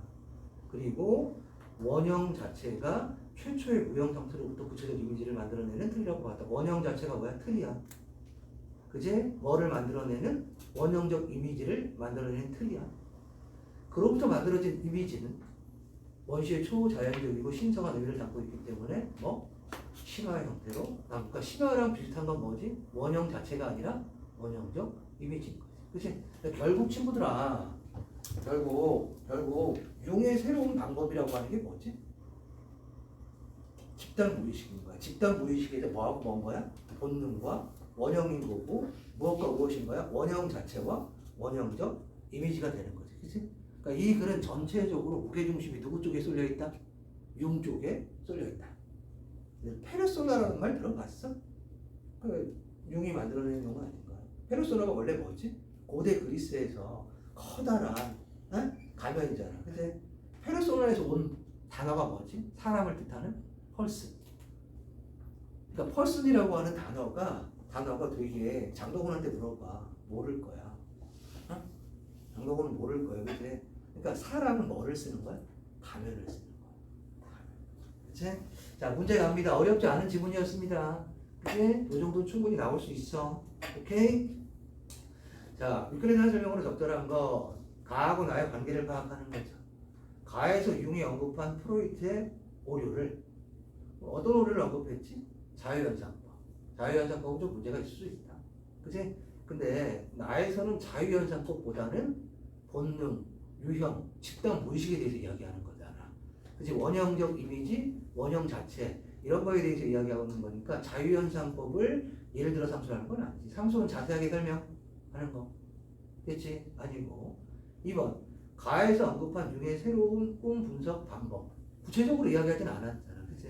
그리고 원형 자체가 최초의 무형 상태로부터 구체적 이미지를 만들어내는 틀이라고 봤다. 원형 자체가 뭐야? 틀이야. 그제? 뭐를 만들어내는? 원형적 이미지를 만들어내는 틀이야. 그로부터 만들어진 이미지는 원시의 초자연적이고 신성한 의미를 담고 있기 때문에 뭐? 신화의 형태로 그러니까 신화랑 비슷한 건 뭐지? 원형 자체가 아니라 원형적 이미지인 거지. 그치? 결국 친구들아 결국 융의 새로운 방법이라고 하는 게 뭐지? 집단 무의식인 거야. 집단 무의식에서 뭐하고 뭔 거야? 본능과 원형인 거고 무엇과 무엇인 거야? 원형 자체와 원형적 이미지가 되는 거지. 그치? 그러니까 이 글은 전체적으로 무게중심이 누구 쪽에 쏠려 있다? 융 쪽에 쏠려 있다. 페르소나라는 말 들어봤어? 그 융이 만들어낸 용어 아닌가? 페르소나가 원래 뭐지? 고대 그리스에서 커다란 가면이잖아. 근데 페르소나에서 온 단어가 뭐지? 사람을 뜻하는 펄슨. 그러니까 펄슨이라고 하는 단어가 되게 장동건한테 물어봐. 모를 거야. 장동건은 모를 거야. 근데 그러니까 사람은 뭐를 쓰는 거야? 가면을 쓰는 거야. 그치? 자, 문제 갑니다. 어렵지 않은 지문이었습니다. 그치? 이 정도는 충분히 나올 수 있어. 오케이? 자, 위클에 설명으로 적절한 거 가하고 나의 관계를 파악하는 거죠. 가에서 융이 언급한 프로이트의 오류를 어떤 오류를 언급했지? 자유현상법. 자유현상법은 좀 문제가 있을 수 있다. 그치? 근데 나에서는 자유현상법보다는 본능, 유형, 집단 무의식에 대해서 이야기하는 거잖아. 그치? 원형적 이미지, 원형 자체 이런 거에 대해서 이야기하는 거니까 자유현상법을 예를 들어 상수하는 건 아니지. 상수는 자세하게 설명하는 거. 그치? 아니고 2번 가에서 언급한 융의 새로운 꿈 분석 방법. 구체적으로 이야기하진 않았잖아. 그치?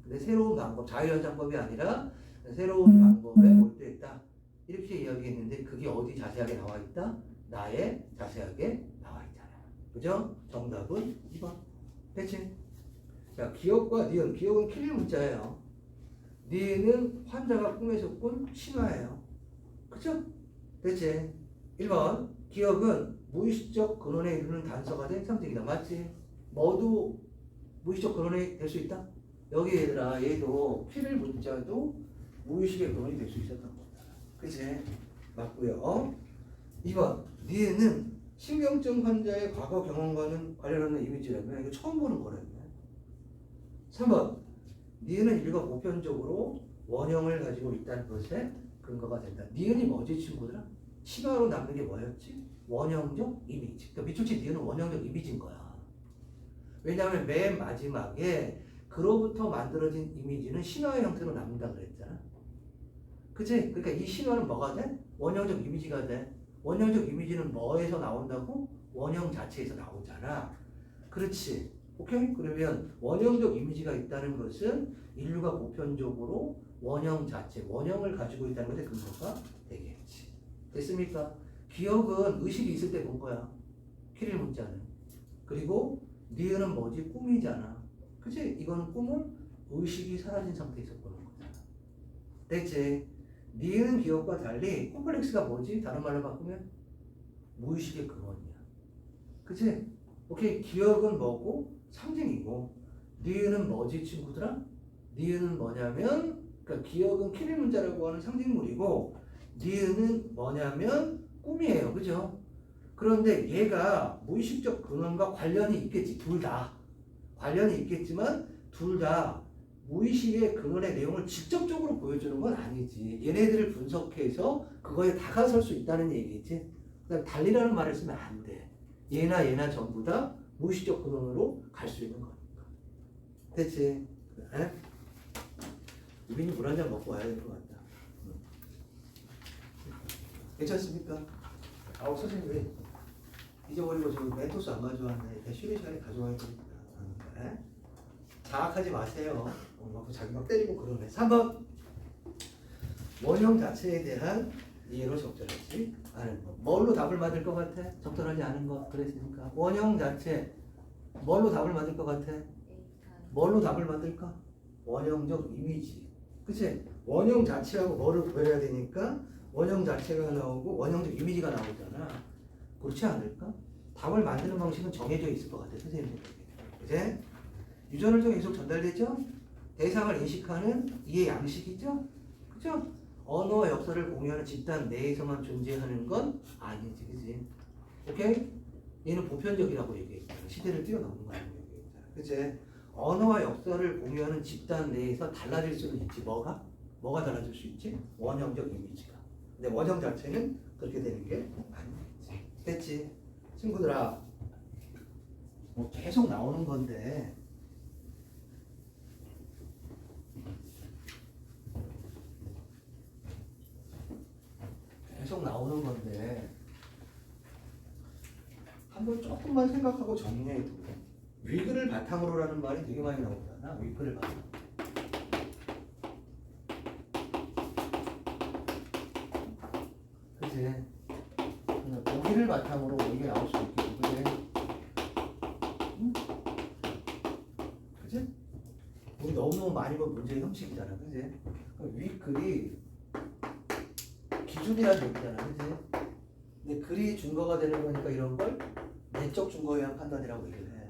근데 새로운 방법, 자유현상법이 아니라 새로운 방법에 몰두했다. 이렇게 이야기했는데 그게 어디 자세하게 나와 있다? 나에 자세하게 나와 있잖아. 그죠? 정답은 2번. 됐지? 자, 기억과 니은. 기억은 킬릴 문자예요. 니은은 환자가 꿈에서 꾼 신화예요. 그죠? 됐지? 1번. 기억은 무의식적 근원에 이르는 단서가 된 상징이다. 맞지? 뭐도 무의식적 근원이 될 수 있다? 여기 얘들아, 얘도 킬릴 문자도 무의식의 근원이 될 수 있었던 거다. 그치? 맞고요. 2번. 니은은 신경증 환자의 과거 경험과는 관련하는 이미지라면 이거 처음 보는 거라며. 3번. 니은은 일과 보편적으로 원형을 가지고 있다는 것에 근거가 된다. 니은이 뭐지 친구들아? 신화로 남는 게 뭐였지? 원형적 이미지. 그러니까 밑줄치 니은은 원형적 이미지인 거야. 왜냐하면 맨 마지막에 그로부터 만들어진 이미지는 신화의 형태로 남는다 그랬잖아. 그치? 그러니까 이 신화는 뭐가 돼? 원형적 이미지가 돼. 원형적 이미지는 뭐에서 나온다고? 원형 자체에서 나오잖아. 그렇지. 오케이? 그러면 원형적 이미지가 있다는 것은 인류가 보편적으로 원형 자체, 원형을 가지고 있다는 것에 근거가 되겠지. 됐습니까? 기억은 의식이 있을 때 본 거야. 킬릴 문자는. 그리고 니은은 뭐지? 꿈이잖아. 그치? 이거는 꿈은 의식이 사라진 상태에서 보는 거잖아. 됐지? 니은 기억과 달리 콤플렉스가 뭐지? 다른 말로 바꾸면 무의식의 근원이야. 그치? 오케이. 기억은 뭐고? 상징이고. 니은은 뭐지 친구들아? 니은은 뭐냐면 그러니까 기억은 킬릴 문자라고 하는 상징물이고 니은은 뭐냐면 꿈이에요. 그죠? 그런데 얘가 무의식적 근원과 관련이 있겠지. 둘 다. 관련이 있겠지만 둘 다 무의식의 근원의 내용을 직접적으로 보여주는 건 아니지. 얘네들을 분석해서 그거에 다가설 수 있다는 얘기지. 그다음 달리라는 말을 쓰면 안 돼. 얘나 얘나 전부 다 무의식적 근원으로 갈 수 있는 거니까. 됐지? 그래? 우빈이 물 한 잔 먹고 와야 될 것 같다. 괜찮습니까? 아우 선생님 왜 잊어버리고 지금 멘토스 안 가져왔네. 쉬는 시간에 가져와야 되니까. 네? 자학하지 마세요. 막 자기 막 때리고 그러네. 3번 원형 자체에 대한 이해로 적절하지 않은 것. 뭘로 답을 맞을 것 같아? 적절하지 않은 것. 그랬으니까 원형 자체 뭘로 답을 맞을 것 같아? 뭘로 답을 만들까? 원형적 이미지. 그치? 원형 자체하고 뭐를 구별해야 되니까 원형 자체가 나오고 원형적 이미지가 나오잖아. 그렇지 않을까? 답을 만드는 방식은 정해져 있을 것 같아 선생님들. 그치? 유전을 통해 계속 전달되죠? 대상을 인식하는 이해 양식이죠? 그죠? 언어와 역사를 공유하는 집단 내에서만 존재하는 건 아니지. 그치? 오케이? 얘는 보편적이라고 얘기했잖아. 시대를 뛰어넘는 거 아니고 얘기했잖아. 그치? 언어와 역사를 공유하는 집단 내에서 달라질 수는 있지. 뭐가? 뭐가 달라질 수 있지? 원형적 이미지가. 근데 원형 자체는 그렇게 되는 게 아니겠지. 됐지? 친구들아, 뭐 계속 나오는 건데 계속 나오는 건데 한번 조금만 생각하고 정리해도 위그를 바탕으로라는 말이 되게 많이 나오잖아. 위그를 바탕으로. 그치? 보기를 바탕으로 이게 나올 수 있겠지. 그치? 응? 그치? 우리 너무너무 많이 본 문제의 형식이잖아. 그치? 위글이 기준이라는 얘기잖아. 그치? 근데 글이 증거가 되는 거니까 이런 걸 내적 증거에 의한 판단이라고 얘기를 해.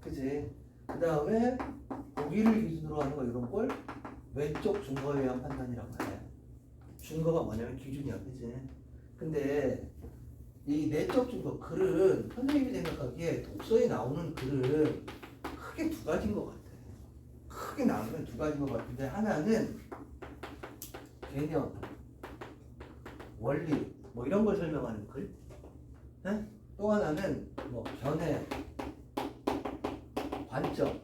그치? 그 다음에 보기를 기준으로 하는 거 이런 걸 외적 증거에 의한 판단이라고 해. 증거가 뭐냐면 기준이야, 그치? 근데 이 내적 증거 글은 선생님이 생각하기에 독서에 나오는 글은 크게 두 가지인 것 같아. 크게 나오면 두 가지인 것 같은데 하나는 개념, 원리 뭐 이런 걸 설명하는 글. 네? 또 하나는 뭐 견해, 관점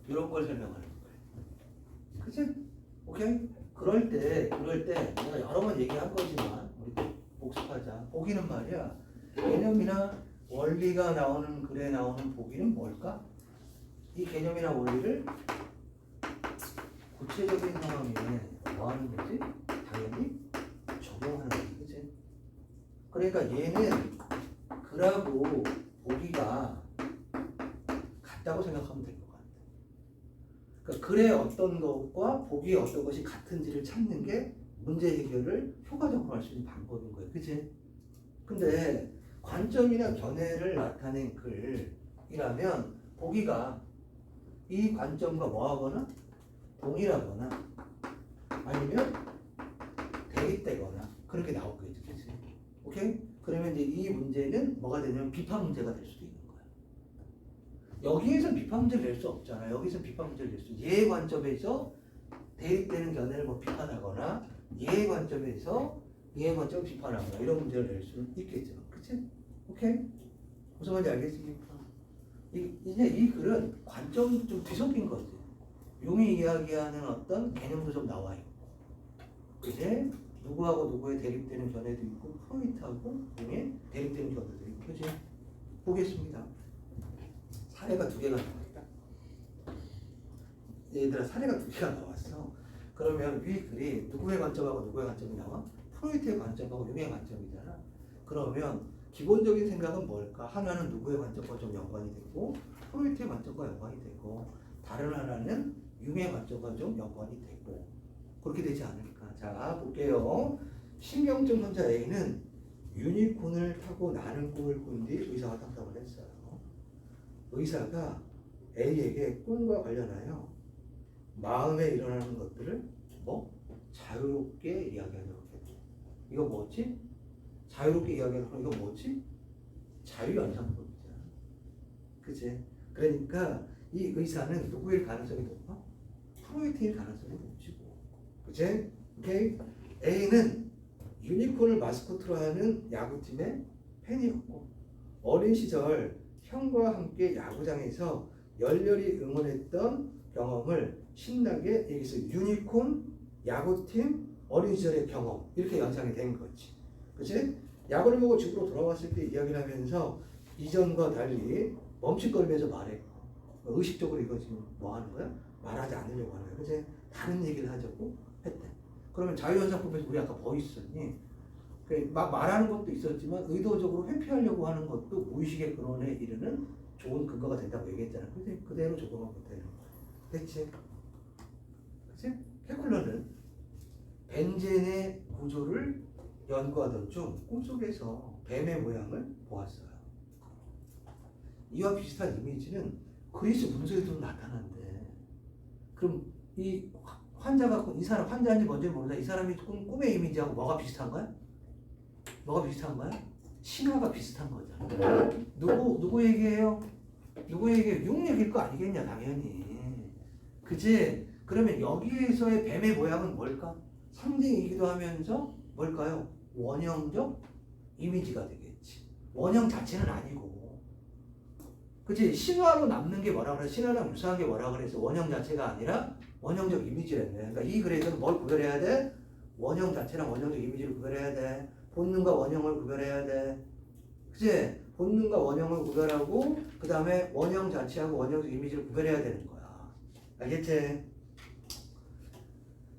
이런 걸 설명하는 거. 그치? 오케이? 그럴 때 내가 여러 번 얘기한 거지만 우리 복습하자. 보기는 말이야. 개념이나 원리가 나오는 글에 나오는 보기는 뭘까? 이 개념이나 원리를 구체적인 상황에 뭐 하는 거지? 당연히 적용하는 거지. 그치? 그러니까 얘는 글하고 보기가 같다고 생각하면 될 것 같아. 그러니까 글의 어떤 것과 보기의 어떤 것이 같은지를 찾는 게 문제 해결을 효과적으로 할 수 있는 방법인 거예요. 그치? 근데 관점이나 견해를 나타낸 글이라면 보기가 이 관점과 뭐하거나 동일하거나 아니면 대립되거나 그렇게 나오겠죠. 그치? 오케이? 그러면 이제 이 문제는 뭐가 되냐면 비판 문제가 될 수도 있는 거야. 여기에서 비판 문제를 낼 수 없잖아. 여기서 비판 문제를 낼 수. 얘의 관점에서 대립되는 견해를 뭐 비판하거나 얘의 관점에서 얘의 관점을 비판하거나 이런 문제를 낼 수는 있겠죠. 그치? 오케이? 무슨 말인지 알겠습니까? 이제 이 글은 관점이 좀 뒤섞인 거지. 용이 이야기하는 어떤 개념도 좀 나와 있고, 그치? 누구하고 누구의 대립되는 견해도 있고, 프로이트하고 용의 대립되는 견해도 있고, 그치? 보겠습니다. 사례가 두 개가 나왔다. 얘들아, 사례가 두 개가 나왔어. 그러면 위 글이 누구의 관점하고 누구의 관점이 나와? 프로이트의 관점하고 용의 관점이잖아. 그러면 기본적인 생각은 뭘까? 하나는 누구의 관점과 좀 연관이 되고 프로이트의 관점과 연관이 되고 다른 하나는 융의 관점과 좀 연관이 되고 그렇게 되지 않을까? 자, 볼게요. 신경증 환자 A는 유니콘을 타고 나는 꿈을 꾼 뒤 의사가 상담을 했어요. 의사가 A에게 꿈과 관련하여 마음에 일어나는 것들을 뭐 자유롭게 이야기하도록 했죠. 이거 뭐지? 자유롭게 이야기하도록 이거 뭐지? 자유연상법이잖아. 그치? 그러니까 이 의사는 누구일 가능성이 높아? 프로이트일 가능성이 높지고. 그치? 오케이? A는 유니콘을 마스코트로 하는 야구팀의 팬이었고 어린 시절 형과 함께 야구장에서 열렬히 응원했던 경험을 신나게 여기서 유니콘 야구팀 어린 시절의 경험 이렇게 연상이 된 거지. 그치? 야구를 보고 집으로 돌아왔을 때 이야기를 하면서 이전과 달리 멈칫거리면서 말해. 의식적으로 이거 지금 뭐 하는 거야? 말하지 않으려고 하는 거야. 그치? 다른 얘기를 하자고 했대. 그러면 자유연상법에서 우리 아까 뭐 있었니? 막 말하는 것도 있었지만 의도적으로 회피하려고 하는 것도 무의식의 근원에 이르는 좋은 근거가 된다고 얘기했잖아. 근데 그대로 적용하면 되는 거야. 됐지? 그치? 케쿨러는 벤젠의 구조를 연구하던 중 꿈속에서 뱀의 모양을 보았어요. 이와 비슷한 이미지는 그리스 문서에도 나타난대. 그럼 이 환자가 이 사람 환자인지 뭔지 모르다. 이 사람이 꿈의 이미지하고 뭐가 비슷한 거야? 뭐가 비슷한 거야? 신화가 비슷한 거잖아. 누구 얘기예요? 누구 얘기예요? 용 얘기일 거 아니겠냐 당연히. 그치? 그러면 여기에서의 뱀의 모양은 뭘까? 상징이기도 하면서 뭘까요? 원형적 이미지가 되겠지. 원형 자체는 아니고. 그치? 신화로 남는 게 뭐라 그래? 신화랑 유사한 게 뭐라 그래서 원형 자체가 아니라 원형적 이미지랬네. 그러니까 이 글에서는 뭘 구별해야 돼? 원형 자체랑 원형적 이미지를 구별해야 돼. 본능과 원형을 구별해야 돼. 그치? 본능과 원형을 구별하고 그 다음에 원형 자체하고 원형적 이미지를 구별해야 되는 거야. 알겠지?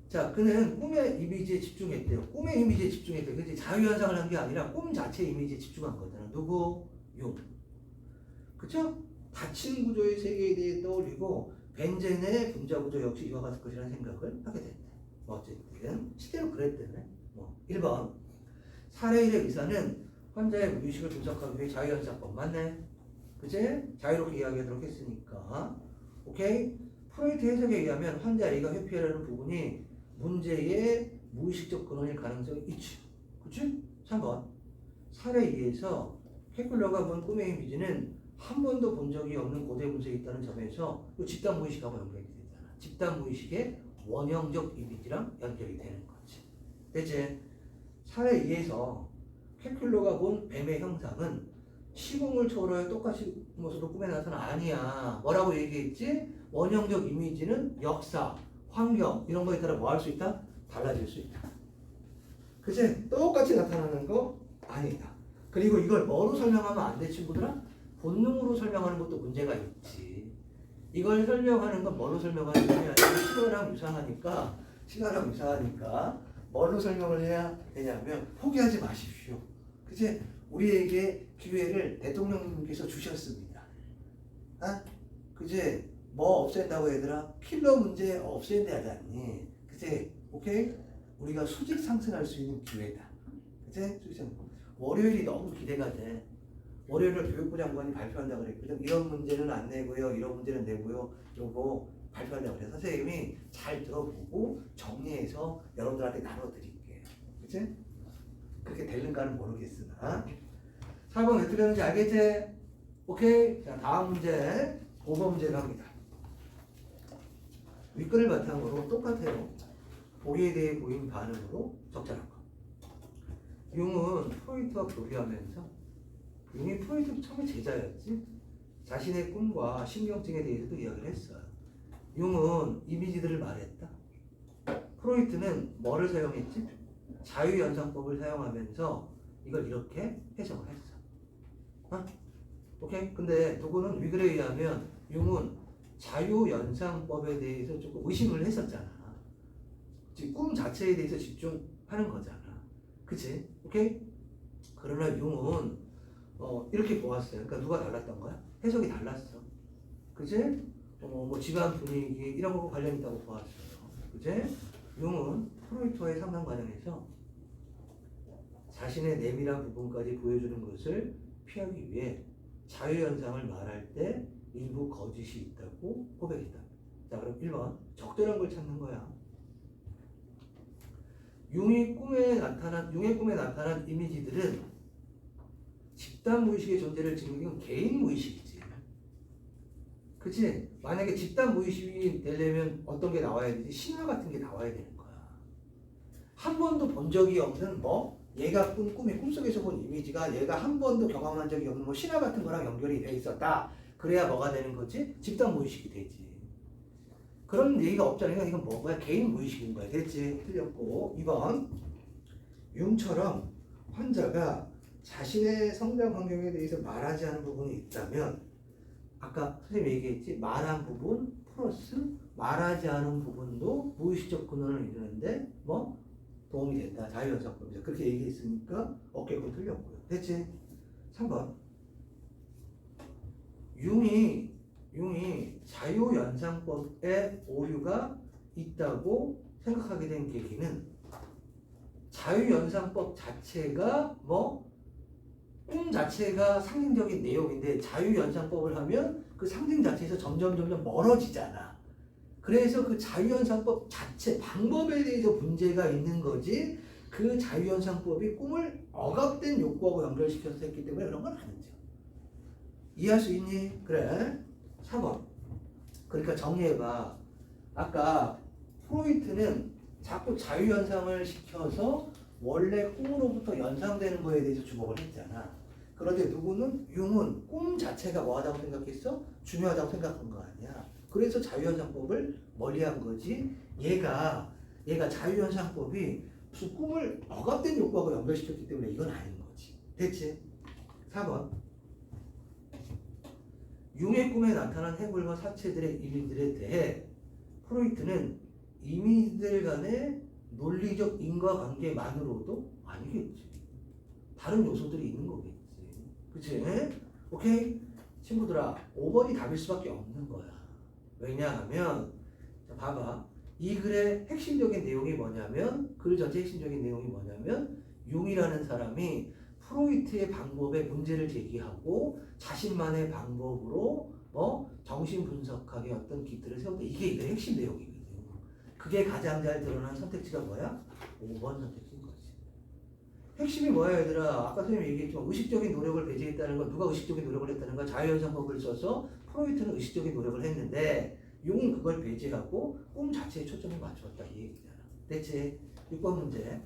자, 그는 꿈의 이미지에 집중했대요. 꿈의 이미지에 집중했대요. 그치? 자유현상을 한 게 아니라 꿈 자체 이미지에 집중한 거잖아. 누구? 용. 그쵸? 닫힌 구조의 세계에 대해 떠올리고 벤젠의 분자 구조 역시 이와 같을 것이라는 생각을 하게 됐대. 어쨌든 실제로 그랬대네. 1번 사례 1의 의사는 환자의 무의식을 분석하기 위해 자유현상법 맞네? 그치? 자유롭게 이야기하도록 했으니까 오케이? 프로이트 해석에 의하면 환자 A가 회피하려는 부분이 문제의 무의식적 근원일 가능성이 있지. 그치? 3번. 사례 2에서 케클러가 본 꿈의 이미지는 한 번도 본 적이 없는 고대 문제에 있다는 점에서 또 집단 무의식하고 연결이 되잖아. 집단 무의식의 원형적 이미지랑 연결이 되는 거지. 됐지? 사례 2에서 케클러가 본 뱀의 형상은 시공을 초월하여 똑같이 모습으로 꿈에 나타나 아니야. 뭐라고 얘기했지? 원형적 이미지는 역사, 환경 이런 거에 따라 뭐 할 수 있다? 달라질 수 있다. 그치? 똑같이 나타나는 거 아니다. 그리고 이걸 뭐로 설명하면 안 돼, 친구들아? 본능으로 설명하는 것도 문제가 있지. 이걸 설명하는 건 뭐로 설명하는 거냐? 신화랑 유사하니까 뭘로 설명을 해야 되냐면 포기하지 마십시오. 그치? 우리에게 기회를 대통령님께서 주셨습니다. 아? 그치? 뭐 없앤다고 얘들아? 킬러 문제 없앤다 하잖니. 그치? 오케이? 우리가 수직 상승할 수 있는 기회다. 그치? 수직 상승. 월요일이 너무 기대가 돼. 월요일을 교육부 장관이 발표한다고 그랬거든. 이런 문제는 안 내고요. 이런 문제는 내고요. 요거 발표한다고 그래. 선생님이 잘 들어보고 정리해서 여러분들한테 나눠드릴게요. 그치? 그렇게 되는가는 모르겠으나. 4번 왜 틀렸는지 알겠지? 오케이? 자, 다음 문제. 5번 문제 갑니다. 윗글을 바탕으로 똑같아요. 보기에 대해 보인 반응으로 적절한 거. 융은 프로이트와 교류하면서 융이 프로이트 처음에 제자였지. 자신의 꿈과 신경증에 대해서도 이야기를 했어요. 융은 이미지들을 말했다. 프로이트는 뭐를 사용했지? 자유연상법을 사용하면서 이걸 이렇게 해석을 했어. 어? 오케이? 근데 누구는 위글에 의하면 융은 자유연상법에 대해서 조금 의심을 했었잖아. 즉, 꿈 자체에 대해서 집중하는 거잖아. 그치? 오케이? 그러나 융은 이렇게 보았어요. 그러니까 누가 달랐던 거야? 해석이 달랐어. 그치? 뭐 집안 분위기 이런 거과 관련 있다고 보았어요. 그치? 융은 프로이트와의 상담 과정에서 자신의 내밀한 부분까지 보여주는 것을 피하기 위해 자유현상을 말할 때 일부 거짓이 있다고 고백했다. 자, 그럼 1번 적절한 걸 찾는 거야. 융의 꿈에 나타난 이미지들은 집단 무의식의 존재를 증명한 건 개인 무의식이지. 그치? 만약에 집단 무의식이 되려면 어떤 게 나와야 되지? 신화 같은 게 나와야 되는 거야. 한 번도 본 적이 없는 얘가 꿈속에서 본 이미지가 얘가 한 번도 경험한 적이 없는 신화 같은 거랑 연결이 돼 있었다. 그래야 뭐가 되는 거지? 집단 무의식이 되지. 그런 얘기가 없잖아요. 이건 뭐야? 개인 무의식인 거야. 됐지? 틀렸고. 2번 융처럼 환자가 자신의 성장 환경에 대해서 말하지 않은 부분이 있다면 아까 선생님이 얘기했지? 말한 부분 플러스 말하지 않은 부분도 무의식적 근원을 이루는데 도움이 된다. 자유연상법에서 그렇게 얘기했으니까 어깨고 틀렸고요. 됐지? 3번 융이 자유연상법에 오류가 있다고 생각하게 된 계기는 자유연상법 자체가 꿈 자체가 상징적인 내용인데 자유연상법을 하면 그 상징 자체에서 점점 멀어지잖아. 그래서 그 자유연상법 자체 방법에 대해서 문제가 있는 거지 그 자유연상법이 꿈을 억압된 욕구하고 연결시켜서 했기 때문에 그런 건 아니죠. 이해할 수 있니? 그래. 4번 그러니까 정리해봐. 아까 프로이트는 자꾸 자유연상을 시켜서 원래 꿈으로부터 연상되는 거에 대해서 주목을 했잖아. 그런데 융은 꿈 자체가 뭐하다고 생각했어? 중요하다고 생각한 거 아니야. 그래서 자유연상법을 멀리한 거지. 얘가 자유연상법이 무슨 꿈을 억압된 욕구하고 연결시켰기 때문에 이건 아닌 거지. 됐지? 4번 융의 꿈에 나타난 해골과 사체들의 이미지들에 대해 프로이트는 이미지들 간의 논리적 인과관계만으로도 아니겠지. 다른 요소들이 있는 거겠지. 그치? 오케이? 친구들아, 5번이 답일 수밖에 없는 거야. 왜냐하면 자, 봐봐. 이 글의 핵심적인 내용이 뭐냐면 글 전체 핵심적인 내용이 뭐냐면 융이라는 사람이 프로이트의 방법에 문제를 제기하고 자신만의 방법으로 정신 분석학의 어떤 기틀을 세운다. 이게 이거 핵심 내용이거든. 그게 가장 잘 드러난 선택지가 뭐야? 5번 선택지인 거지. 핵심이 뭐야 얘들아? 아까 선생님이 얘기했지만 의식적인 노력을 배제했다는 건 누가 의식적인 노력을 했다는 건 자유현상법을 써서 프로이트는 의식적인 노력을 했는데 용은 그걸 배제하고 꿈 자체에 초점을 맞추었다 이 얘기잖아. 대체 6번 문제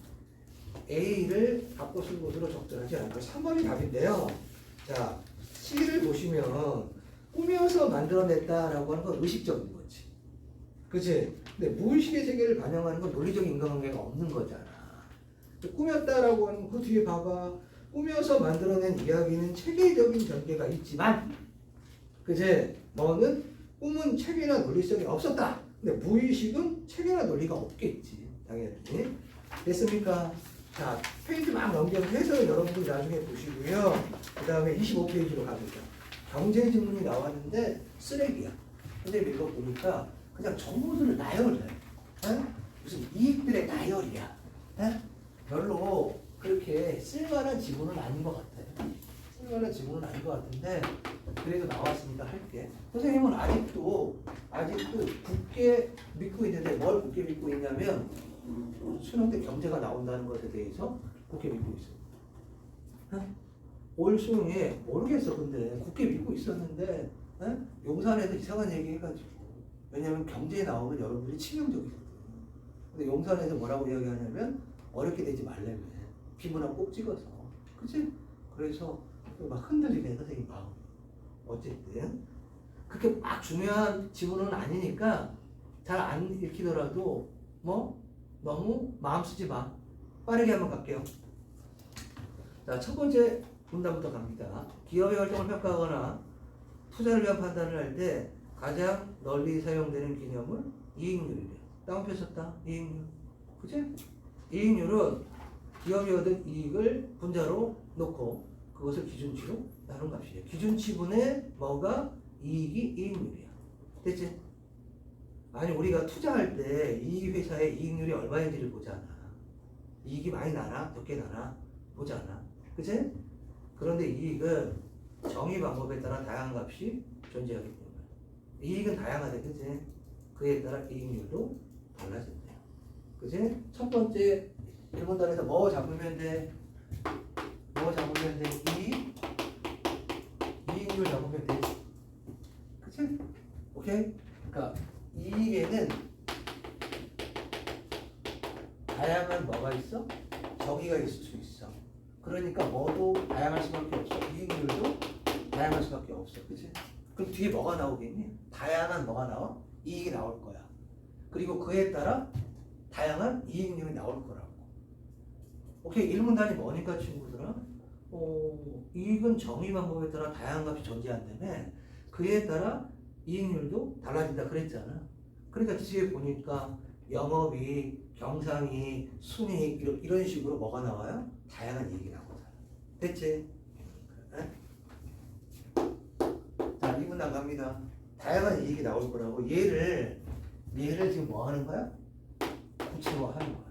A를 갖고 쓴 것으로 적절하지 않고 3번이 답인데요. 자, C를 보시면 꾸며서 만들어냈다라고 하는 건 의식적인 거지. 그치? 근데 무의식의 세계를 반영하는 건 논리적인 인과관계가 없는 거잖아. 꾸몄다라고 하는 그 뒤에 봐봐. 꾸며서 만들어낸 이야기는 체계적인 전개가 있지만, 그제 뭐는 꿈은 체계나 논리성이 없었다. 근데 무의식은 체계나 논리가 없겠지. 당연히. 됐습니까? 자, 페이지 막 넘겨서 여러분들 나중에 보시고요. 그 다음에 25페이지로 가보자. 경제 질문이 나왔는데 쓰레기야. 근데 이거 보니까 그냥 정보들을 나열을 해. 에? 무슨 이익들의 나열이야. 에? 별로 그렇게 쓸만한 지문은 아닌 것 같아. 쓸만한 지문은 아닌 것 같은데 그래도 나왔으니까 할게. 선생님은 아직도 굳게 믿고 있는데 뭘 굳게 믿고 있냐면 수능 때 경제가 나온다는 것에 대해서 굳게 믿고 있어. 에? 올 수능에 모르겠어. 근데 굳게 믿고 있었는데 에? 용산에서 이상한 얘기 해가지고 왜냐면 경제에 나오면 여러분들이 치명적이거든. 근데 용산에서 뭐라고 이야기하냐면 어렵게 되지 말래며 비문학 꼭 찍어서 그치? 그래서 막 흔들리네 선생님 마음이. 어쨌든 그렇게 막 중요한 지문은 아니니까 잘 안 읽히더라도 너무 마음 쓰지 마. 빠르게 한번 갈게요. 자, 첫 번째 문단부터 갑니다. 기업의 활동을 평가하거나 투자를 위한 판단을 할 때 가장 널리 사용되는 개념은 이익률이래. 다운표 썼다. 이익률. 그치? 이익률은 기업이 얻은 이익을 분자로 놓고 그것을 기준치로 나눈 값이에요. 기준치분의 뭐가 이익이 이익률이야. 됐지? 아니 우리가 투자할 때 이 회사의 이익률이 얼마인지를 보잖아. 이익이 많이 나나 적게 나나 보잖아. 그치? 그런데 이익은 정의 방법에 따라 다양한 값이 존재하기 때문에 이익은 다양하대. 그치? 그에 따라 이익률도 달라진대요. 그치? 첫 번째 1문단에서 뭐 잡으면 돼? 뭐 잡으면 돼? 이익률 잡으면 돼. 그치? 오케이? 그러니까 이익에는 다양한 뭐가 있어? 정의가 있을 수 있어. 그러니까 뭐도 다양할 수밖에 없어. 이익률도 다양할 수밖에 없어. 그치? 그럼 뒤에 뭐가 나오겠니? 다양한 뭐가 나와? 이익이 나올 거야. 그리고 그에 따라 다양한 이익률이 나올 거라고. 오케이, 1문단이 뭐니까 친구들아? 이익은 정의 방법에 따라 다양한 값이 존재한다며 그에 따라 이익률도 달라진다 그랬잖아. 그러니까 뒤에 보니까 영업이익, 경상이익, 순이익 이런 식으로 뭐가 나와요? 다양한 이익이 나오잖아. 됐지? 자, 2문단 갑니다. 다양한 이익이 나올 거라고 얘를 지금 뭐 하는 거야? 구체화하는 거야.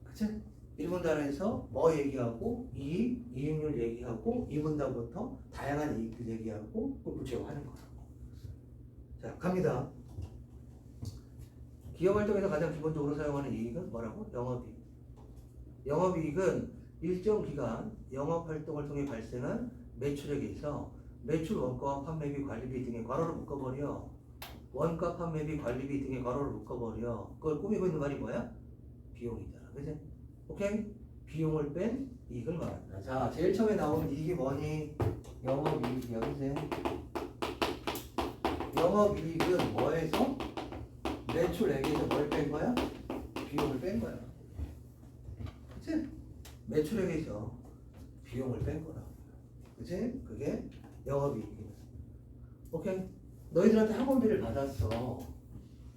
그치? 1문단에서 뭐 얘기하고 이익률 얘기하고 2문단부터 다양한 이익들 얘기하고 그걸 구체화하는 거라고. 자, 갑니다. 기업 활동에서 가장 기본적으로 사용하는 이익은 뭐라고? 영업이익. 영업이익은 일정 기간 영업 활동을 통해 발생한 매출액에서 매출 원가와 판매비, 관리비 등의 괄호를 묶어버려. 원가, 판매비, 관리비 등의 괄호를 묶어버려. 그걸 꾸미고 있는 말이 뭐야? 비용이잖아. 그치? 오케이? 비용을 뺀 이익을 말한다. 자, 제일 처음에 나온 이익이 뭐니? 영업이익이야. 그치? 영업이익은 뭐에서? 매출액에서 뭘 뺀 거야? 비용을 뺀 거야. 그치? 매출액에서 비용을 뺀 거라. 그치? 그게 영업이익이야. 오케이? 너희들한테 학원비를 받았어.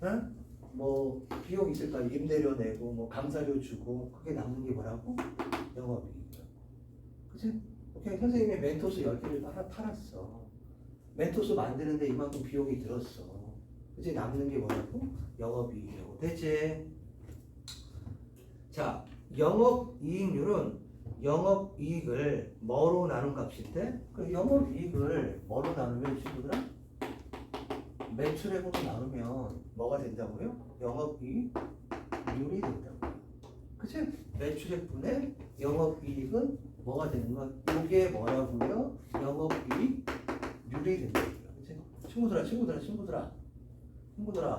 응? 뭐 비용 있을까? 임대료 내고 뭐 감사료 주고 그게 남는 게 뭐라고? 영업이익이야. 그치? 오케이? 선생님이 멘토스 10개를 팔았어. 멘토스 만드는데 이만큼 비용이 들었어. 그치? 남는 게 뭐라고? 영업이익이라고. 됐지? 자, 영업이익률은 영업이익을 뭐로 나눈 값인데 그 영업이익을 뭐로 나누면 친구들아 매출액으로 나누면 뭐가 된다고요? 영업이익률이 된다고요. 그치? 매출액분의 영업이익은 뭐가 되는 거야? 이게 뭐라고요? 영업이익률이 된다고요. 그치? 친구들아.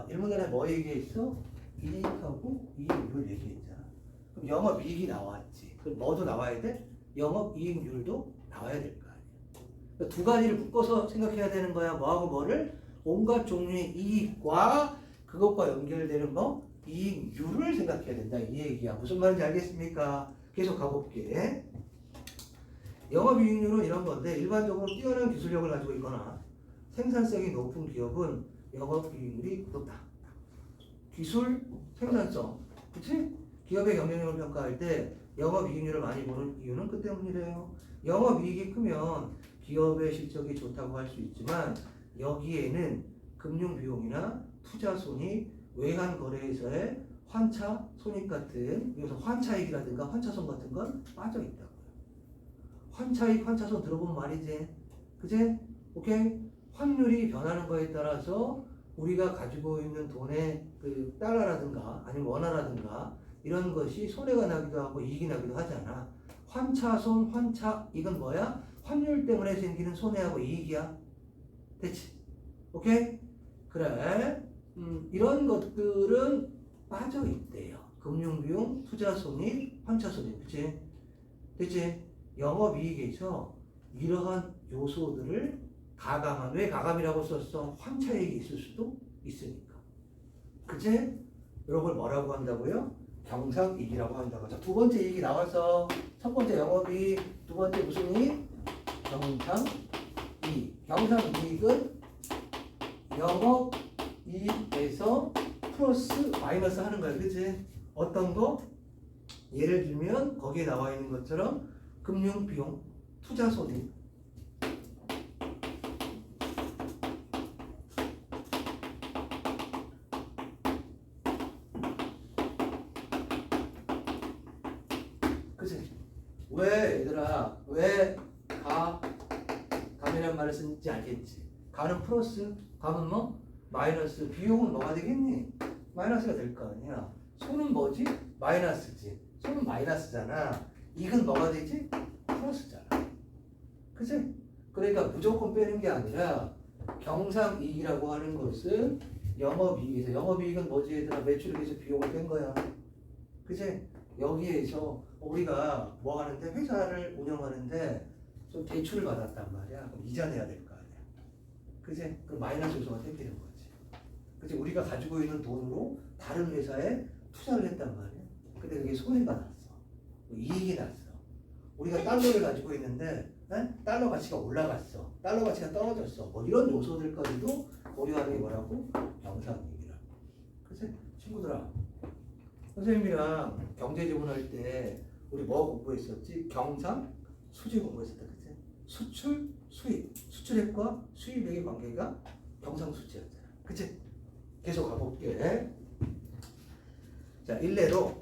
일문단에 뭐 얘기했어? 이익하고 이익률 얘기했잖아. 그럼 영업이익이 나왔지. 그럼 뭐도 나와야 돼? 영업이익률도 나와야 될 거 아니야. 그러니까 두 가지를 묶어서 생각해야 되는 거야. 뭐하고 뭐를? 온갖 종류의 이익과 그것과 연결되는 뭐? 이익률을 생각해야 된다. 이 얘기야. 무슨 말인지 알겠습니까? 계속 가볼게. 영업이익률은 이런 건데 일반적으로 뛰어난 기술력을 가지고 있거나 생산성이 높은 기업은 영업이익률이 높다. 기술, 생산성, 그치? 기업의 경쟁력을 평가할 때 영업이익률을 많이 보는 이유는 그 때문이래요. 영업이익이 크면 기업의 실적이 좋다고 할 수 있지만 여기에는 금융비용이나 투자손익, 외환거래에서의 환차, 손익 같은 여기서 환차익이라든가 환차손 같은 건 빠져있다고요. 환차익, 환차손 들어본 말이지. 그치? 오케이? 환율이 변하는 거에 따라서 우리가 가지고 있는 돈의 그 달러라든가 아니면 원화라든가 이런 것이 손해가 나기도 하고 이익이 나기도 하잖아. 환차손, 환차익은 뭐야? 환율 때문에 생기는 손해하고 이익이야. 됐지? 오케이? 그래. 이런 것들은 빠져 있대요. 금융비용, 투자손익, 환차손익. 그치? 됐지? 영업이익에서 이러한 요소들을 가감한, 왜 가감이라고 썼어? 환차익이 있을 수도 있으니까. 그치? 이런 걸 뭐라고 한다고요? 경상이익이라고 한다고. 자, 두 번째 이익이 나와서 첫 번째 영업이익, 두 번째 무슨 이익? 경상이익. 경상이익은 영업이익에서 플러스 마이너스 하는 거야. 그치? 어떤 거? 예를 들면 거기에 나와 있는 것처럼 금융비용, 투자손익, 그치? 왜 얘들아 왜 감이라는 말을 쓰는지 알겠지? 가는 플러스, 감은 뭐? 마이너스. 비용은 뭐가 되겠니? 마이너스가 될 거 아니야. 손은 뭐지? 마이너스지. 손은 마이너스잖아. 이익은 뭐가 되지? 플러스잖아. 그치? 그러니까 무조건 빼는 게 아니라 경상이익이라고 하는 것은 영업이익에서, 영업이익은 뭐지? 얘들아 매출액에서 비용을 뺀 거야. 그치? 여기에서 우리가 뭐 하는데 회사를 운영하는데 좀 대출을 받았단 말이야. 그럼 이자 내야 될 거 아니야. 그치? 그럼 마이너스 요소가 생기는 거지. 그치? 우리가 가지고 있는 돈으로 다른 회사에 투자를 했단 말이야. 근데 그게 손해가 났어. 이익이 났어. 우리가 달러를 가지고 있는데 달러 가치가 올라갔어. 달러 가치가 떨어졌어. 뭐 이런 요소들까지도 고려하는 게 뭐라고? 경상이익이라고. 그치? 친구들아, 선생님이랑 경제지원할 때 우리 뭐 공부했었지? 경상, 수지 공부했었다. 그치? 수출, 수입. 수출액과 수입액의 관계가 경상수지였잖아. 그치? 계속 가볼게. 자, 일례로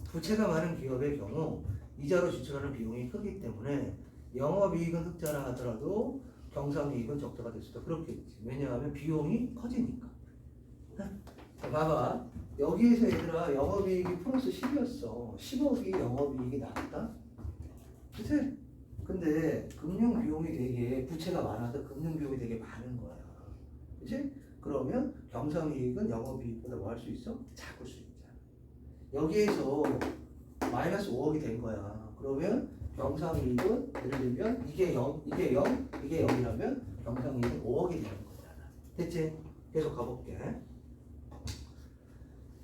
부채가 많은 기업의 경우 이자로 지출하는 비용이 크기 때문에 영업이익은 흑자라 하더라도 경상이익은 적자가 될 수도 그렇겠지. 왜냐하면 비용이 커지니까. 자, 봐봐. 여기에서 얘들아 영업이익이 플러스 10이었어. 10억이 영업이익이 나왔다. 그치? 근데 금융비용이 되게 부채가 많아서 금융비용이 되게 많은 거야. 그치? 그러면 경상이익은 영업이익보다 뭐 할 수 있어? 작을 수 있잖아. 여기에서 마이너스 5억이 된 거야. 그러면 경상이익은 예를 들면 이게 0, 이게 0, 이게 0이라면 경상이익은 5억이 되는 거잖아. 됐지? 계속 가볼게.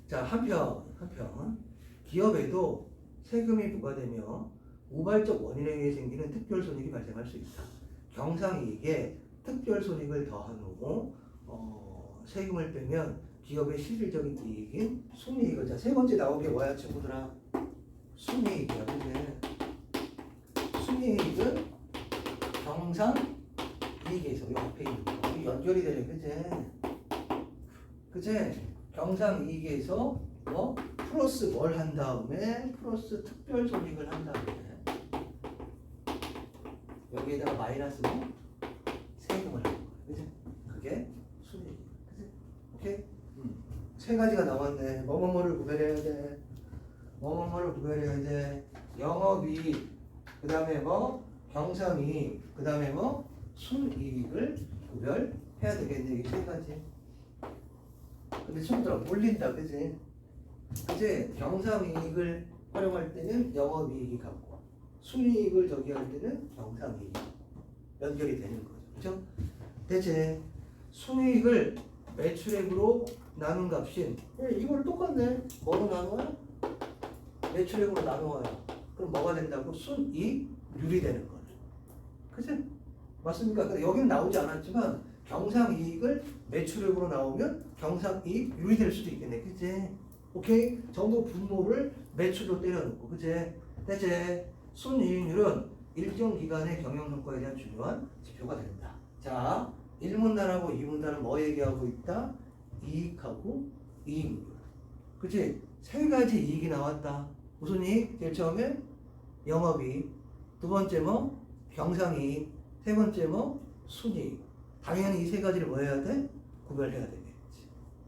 자, 한편 기업에도 세금이 부과되며 우발적 원인에 의해 생기는 특별손익이 발생할 수 있다. 경상이익에 특별손익을 더한 후 세금을 빼면 기업의 실질적인 이익인 순이익을. 자, 세 번째 나온 게 뭐야 친구들아? 순이익이야. 그치? 순이익은 경상이익에서 이 앞에 있는 거 연결이 되네. 그치? 그치? 경상이익에서 뭐? 플러스 플러스 뭘 한 다음에 플러스 특별 손익을 한 다음에 여기에다가 마이너스 뭐? 세금을 하는 거야. 그치? 그게 순이익. 그치? 오케이? 세 가지가 나왔네. 뭐뭐뭐를 구별해야 돼. 뭐뭐뭐를 구별해야 돼. 영업이익, 그 다음에 뭐? 경상이익, 그 다음에 뭐? 순이익을 구별해야 되겠네. 이 세 가지. 근데 친구들아 몰린다. 그치? 그치? 경상이익을 활용할 때는 영업이익이 같고 순이익을 저기 할 때는 경상이익 연결이 되는 거죠. 그죠? 대체 순이익을 매출액으로 나눈 값인 이걸 똑같네. 뭐로 나눠요? 매출액으로 나누어요. 그럼 뭐가 된다고? 순이익률이 되는 거네. 그치? 맞습니까? 근데 여기는 나오지 않았지만 경상이익을 매출액으로 나오면 경상이익률이 될 수도 있겠네. 그치? 오케이? 전부 분모를 매출로 때려놓고 그치? 대체 순이익률은 일정 기간의 경영성과에 대한 중요한 지표가 된다. 자, 1문단하고 2문단은 뭐 얘기하고 있다? 이익하고 이익률. 그치? 세 가지 이익이 나왔다. 무슨 이익? 제일 처음에 영업이익, 두 번째 뭐? 경상이익, 세 번째 뭐? 순이익. 당연히 이 세 가지를 뭐 해야 돼? 구별해야 되겠지.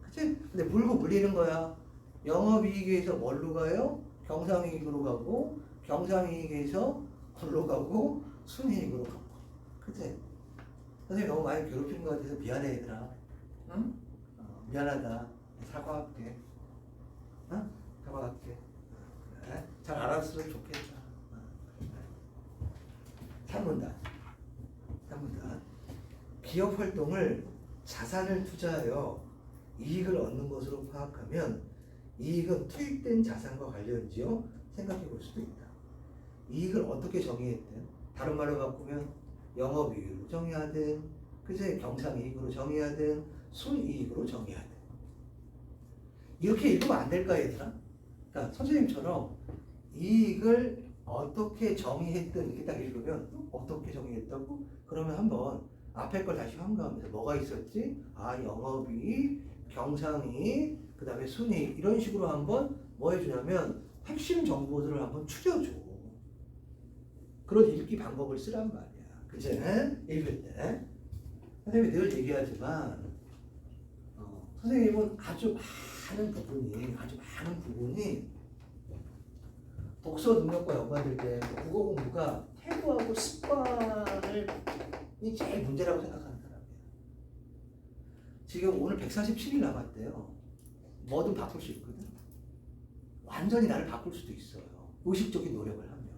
그치? 근데 물고 물리는 거야. 영업이익에서 뭘로 가요? 경상이익으로 가고 경상이익에서 뭘로 가고 순이익으로 가고. 그치? 선생님 너무 많이 괴롭히는 것 같아서 미안해 얘들아. 응? 미안하다. 사과할게. 응? 사과할게. 그래? 잘 알았으면 좋겠다. 3문단. 기업 활동을 자산을 투자하여 이익을 얻는 것으로 파악하면 이익은 투입된 자산과 관련지어 생각해 볼 수도 있다. 이익을 어떻게 정의했든 다른 말로 바꾸면 영업이익으로 정의하든 그제 경상이익으로 정의하든 순이익으로 정의하든 이렇게 읽으면 안 될까 얘들아? 그러니까 선생님처럼 이익을 어떻게 정의했든 이렇게 딱 읽으면 어떻게 정의했다고? 그러면 한번 앞에 걸 다시 환가하면서 뭐가 있었지? 아 영업이익, 경상이익, 그 다음에 순이익 이런 식으로 한번 뭐 해주냐면 핵심 정보들을 한번 추려줘. 그런 읽기 방법을 쓰란 말이야. 그치? 읽을 때 선생님이 늘 얘기하지만 선생님은 아주 많은 부분이 독서 능력과 연관될 때 국어 공부가 태도하고 습관이 제일 문제라고 생각하는 사람이에요. 지금 오늘 147일 남았대요. 뭐든 바꿀 수 있거든. 완전히 나를 바꿀 수도 있어요. 의식적인 노력을 하면.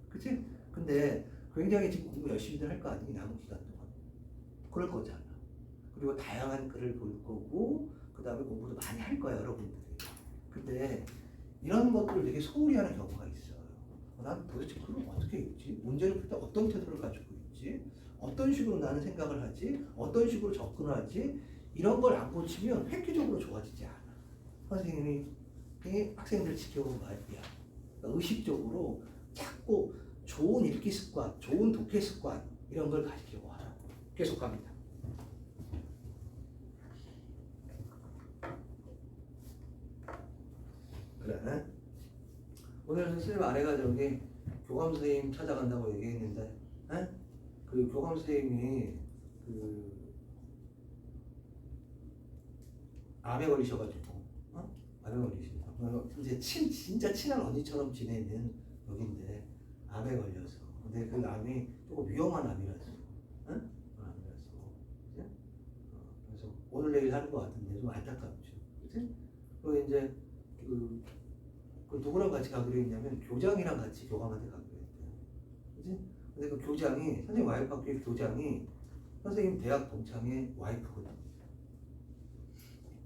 그치? 근데 굉장히 지금 공부 열심히들 할 거 아니니 남은 기간 동안. 그럴 거잖아. 그리고 다양한 글을 볼 거고 그 다음에 공부도 많이 할 거야 여러분들이. 근데 이런 것들을 되게 소홀히 하는 경우가 있어요. 난 도대체 그걸 어떻게 읽지? 문제를 풀 때 어떤 태도를 가지고 있지? 어떤 식으로 나는 생각을 하지? 어떤 식으로 접근하지? 이런 걸 안 고치면 획기적으로 좋아지지 않아. 선생님이 학생들 지켜본 말이야. 그러니까 의식적으로 자꾸 좋은 읽기 습관, 좋은 독해 습관 이런 걸 가지려고 하라. 계속 갑니다. 그래. 오늘 선생님 아내가 저기 교감 선생님 찾아간다고 얘기했는데, 에? 그 교감 선생님이 그 암에 걸리셔가지고, 암에 걸리신다. 이제 진짜 친한 언니처럼 지내는 여긴데 암에 걸려서. 근데 그 암이 조금 위험한 암이라서, 응? 암이라서, 그래서 오늘 내일 하는 것 같은데 좀 안타깝죠, 그렇지? 그리고 이제 그 누구랑 같이 가기로 했냐면 교장이랑 같이 교감한테 가기로 했대요. 그치? 근데 그 교장이 선생님 와이프 학교의 교장이 선생님 대학 동창의 와이프거든요.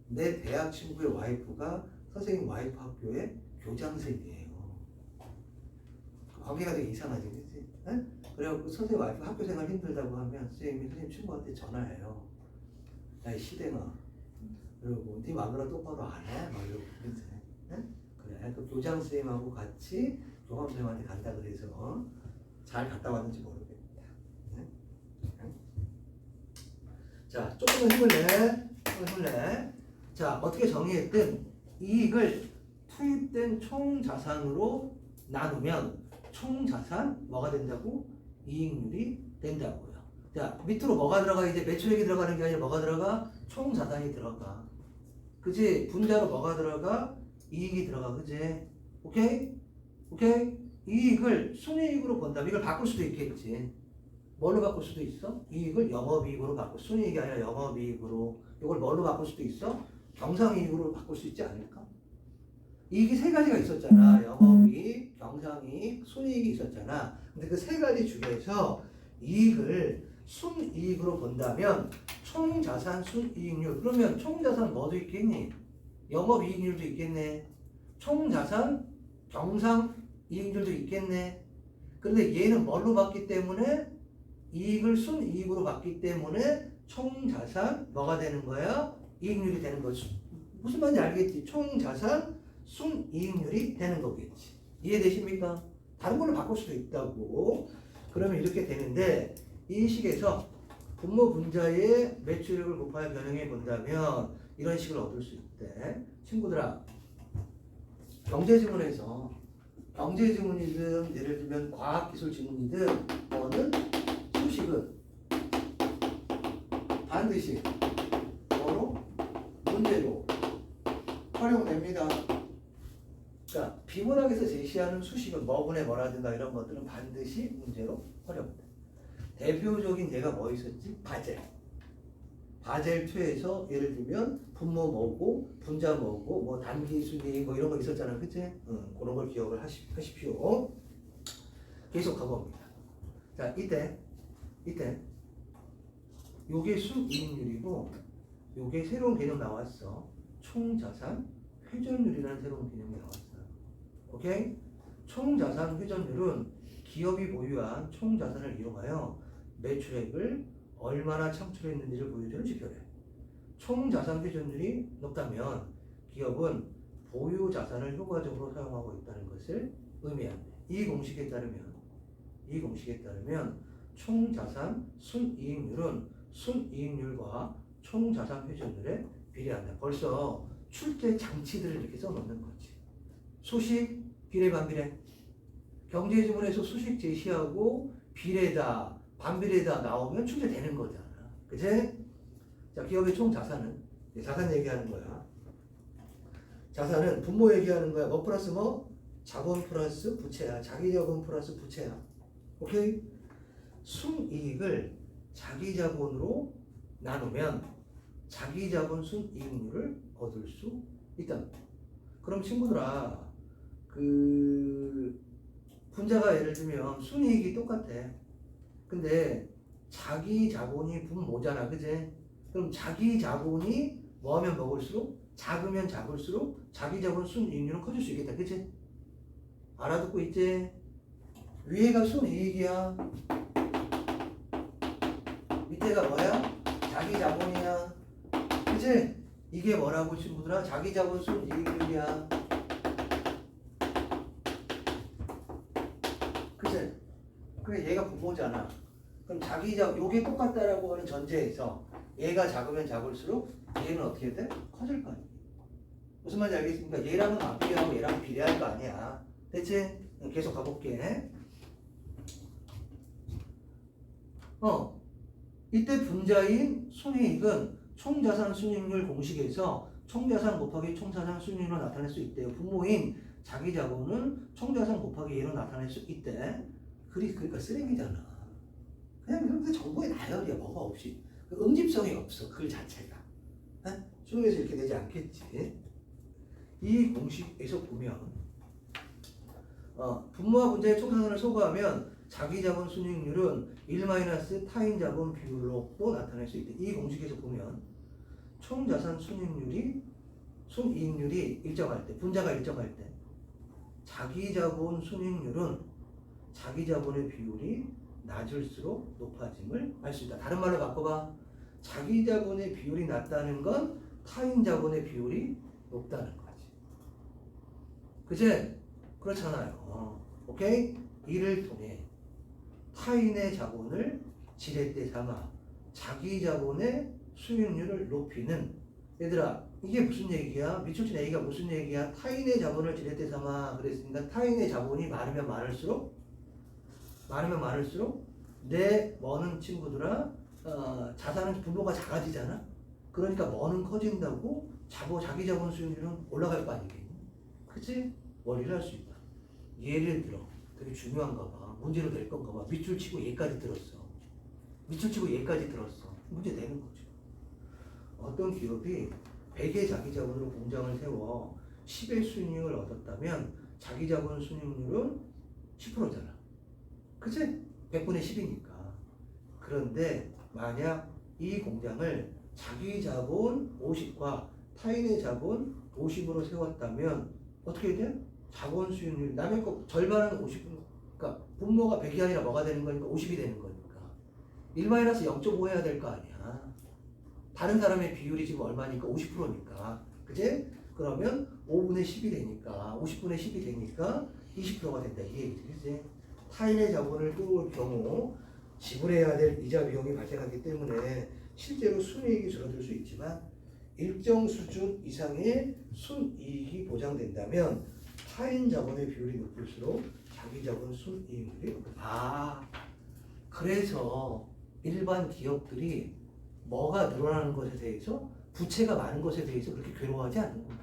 내 대학 친구의 와이프가 선생님 와이프 학교의 교장 선생님이에요. 관계가 되게 이상하지, 그치? 네? 그래갖고 선생님 와이프 학교 생활 힘들다고 하면 선생님 친구한테 전화해요. 야, 이 시댕아. 그리고 네 마누라 똑바로 안 해? 막 이러고, 그치? 네? 그래, 그 교장 선생님하고 같이 교감 선생님한테 간다 그래서 잘 갔다 왔는지 모르겠다. 네? 네? 자, 조금만 힘을 내. 자, 어떻게 정의했든 이익을 투입된 총 자산으로 나누면 총 자산 뭐가 된다고? 이익률이 된다고요. 자, 밑으로 뭐가 들어가? 이제 매출액이 들어가는 게 아니라 뭐가 들어가? 총 자산이 들어가. 그지? 분자로 뭐가 들어가? 이익이 들어가. 그지? 오케이? 오케이? 이익을 순이익으로 본다면 이걸 바꿀 수도 있겠지. 뭘로 바꿀 수도 있어? 이익을 영업이익으로 바꿀 순이익이 아니라 영업이익으로. 이걸 뭘로 바꿀 수도 있어? 경상이익으로 바꿀 수 있지 않을까? 이익이 세 가지가 있었잖아. 영업이익, 경상이익, 순이익이 있었잖아. 근데 그 세 가지 중에서 이익을 순이익으로 본다면 총자산 순이익률. 그러면 총자산 뭐도 있겠니? 영업이익률도 있겠네. 총자산 경상이익률도 있겠네. 그런데 얘는 뭘로 봤기 때문에 이익을 순이익으로 봤기 때문에 총자산 뭐가 되는 거야? 이익률이 되는 거지. 무슨 말인지 알겠지? 총자산 순이익률이 되는 거겠지. 이해되십니까? 다른 걸로 바꿀 수도 있다고. 그러면 이렇게 되는데 이 식에서 분모 분자의 매출액을 곱하여 변형해 본다면 이런 식을 얻을 수 있대. 친구들아, 경제지문에서 경제지문이든 예를 들면 과학기술지문이든 뭐는 수식은 반드시 뭐로? 문제로 활용됩니다. 그러니까 비문학에서 제시하는 수식은 뭐분의 뭐라든가 이런 것들은 반드시 문제로 활용돼. 대표적인 예가 뭐 있었지? 바젤. 바젤 2에서 예를 들면 분모 뭐고 분자 뭐고 뭐 단기 순위 뭐 이런 거 있었잖아, 그치? 그런 걸 기억을 하십시오. 계속 가봅니다. 자, 이때 요게 순이익률이고 요게 새로운 개념 나왔어. 총자산 회전율이라는 새로운 개념이 나왔어요. 오케이? 총자산 회전율은 기업이 보유한 총자산을 이용하여 매출액을 얼마나 창출했는지를 보여주는 지표래. 총자산 회전율이 높다면 기업은 보유 자산을 효과적으로 사용하고 있다는 것을 의미한대. 이 공식에 따르면 총자산 순이익률은 순이익률과 총자산 회전율에 비례한다. 벌써 출제 장치들을 이렇게 써놓는 거지. 수식, 비례, 반비례. 경제지문에서 수식 제시하고 비례다, 반비례다 나오면 출제되는 거잖아. 그치? 자, 기업의 총 자산은 자산 얘기하는 거야. 자산은 분모 얘기하는 거야. 뭐 플러스 뭐? 자본 플러스 부채야. 자기자본 플러스 부채야. 오케이? 순이익을 자기자본으로 나누면 자기자본 순이익률을 얻을 수 있다. 그럼 친구들아, 그 분자가 예를 들면 순이익이 똑같아. 근데 자기 자본이 분모잖아, 그제? 그럼 자기 자본이 뭐하면 먹을수록 작으면 작을수록 자기 자본 순이익률은 커질 수 있겠다, 그치? 알아듣고 있지? 위에가 순이익이야. 밑에가 뭐야? 자기 자본이야. 그치? 이게 뭐라고 친구들아? 자기 자본 순이익률이야. 그치? 그래, 얘가 분모잖아. 그럼 자기 자본, 요게 똑같다라고 하는 전제에서 얘가 작으면 작을수록 얘는 어떻게 돼? 커질 거 아니야. 무슨 말인지 알겠습니까? 얘랑은 안 비례하고 얘랑 비례할 거 아니야. 됐지? 계속 가볼게. 이때 분자인 순이익은 총자산 순이익률 공식에서 총자산 곱하기 총자산 순이익으로 나타낼 수 있대요. 분모인 자기 자본은 총자산 곱하기 얘로 나타낼 수 있대. 그러니까 쓰레기잖아. 그냥 근데 정보의 나열이야. 뭐가 없이. 응집성이 없어. 글 자체가. 수능에서 이렇게 되지 않겠지. 이 공식에서 보면 분모와 분자의 총자산을 소거하면 자기자본 순이익률은 1- 타인자본 비율로도 나타낼 수 있다. 이 공식에서 보면 총자산 순이익률이 일정할 때, 분자가 일정할 때 자기자본 순이익률은 자기자본의 비율이 낮을수록 높아짐을 알 수 있다. 다른 말로 바꿔봐. 자기자본의 비율이 낮다는 건 타인자본의 비율이 높다는 거지. 그치? 그렇잖아요. 오케이? 이를 통해 타인의 자본을 지렛대 삼아 자기 자본의 수익률을 높이는 얘들아 이게 무슨 얘기야? 미출진 A가 무슨 얘기야? 타인의 자본을 지렛대 삼아 그랬으니까 타인의 자본이 많으면 많을수록 내 머는 친구들아 자산은 분모가 작아지잖아. 그러니까 머는 커진다고 자기 자본 수익률은 올라갈 거 아니겠니? 그치? 원리를 할 수 있다. 예를 들어 되게 중요한가 봐. 문제로 낼 건가 봐. 밑줄 치고 얘까지 들었어. 문제 내는 거죠. 어떤 기업이 100의 자기 자본으로 공장을 세워 10의 순이익을 얻었다면 자기 자본 순이익률은 10%잖아. 그치? 100분의 10이니까. 그런데 만약 이 공장을 자기 자본 50과 타인의 자본 50으로 세웠다면 어떻게 돼? 자본 수익률 남의 거 절반은 50, 그러니까 분모가 100이 아니라 뭐가 되는 거니까 50이 되는 거니까 1-0.5 해야 될 거 아니야. 다른 사람의 비율이 지금 얼마니까 50%니까 그치? 그러면 5분의 10이 되니까 50분의 10이 되니까 20%가 된다 이 얘기지. 그치? 타인의 자본을 끌어올 경우 지불해야 될 이자 비용이 발생하기 때문에 실제로 순이익이 줄어들 수 있지만 일정 수준 이상의 순이익이 보장된다면 타인 자본의 비율이 높을수록 자기 자본 순이익률이 높다. 그래서 일반 기업들이 뭐가 늘어나는 것에 대해서 부채가 많은 것에 대해서 그렇게 괴로워하지 않는 거예요.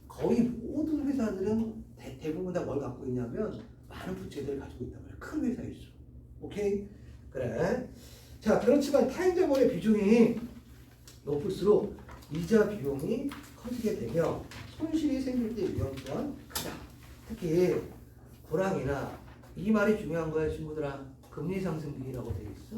거의 모든 회사들은 대부분 다 뭘 갖고 있냐면 많은 부채들을 가지고 있단 말이에요. 큰 회사일수록. 오케이? 그래. 자, 그렇지만 타인 자본의 비중이 높을수록 이자 비용이 커지게 되며 손실이 생길 때 위험 또한 크다. 특히 불황이나 이 말이 중요한 거야, 친구들아. 금리 상승 비기라고 되어 있어.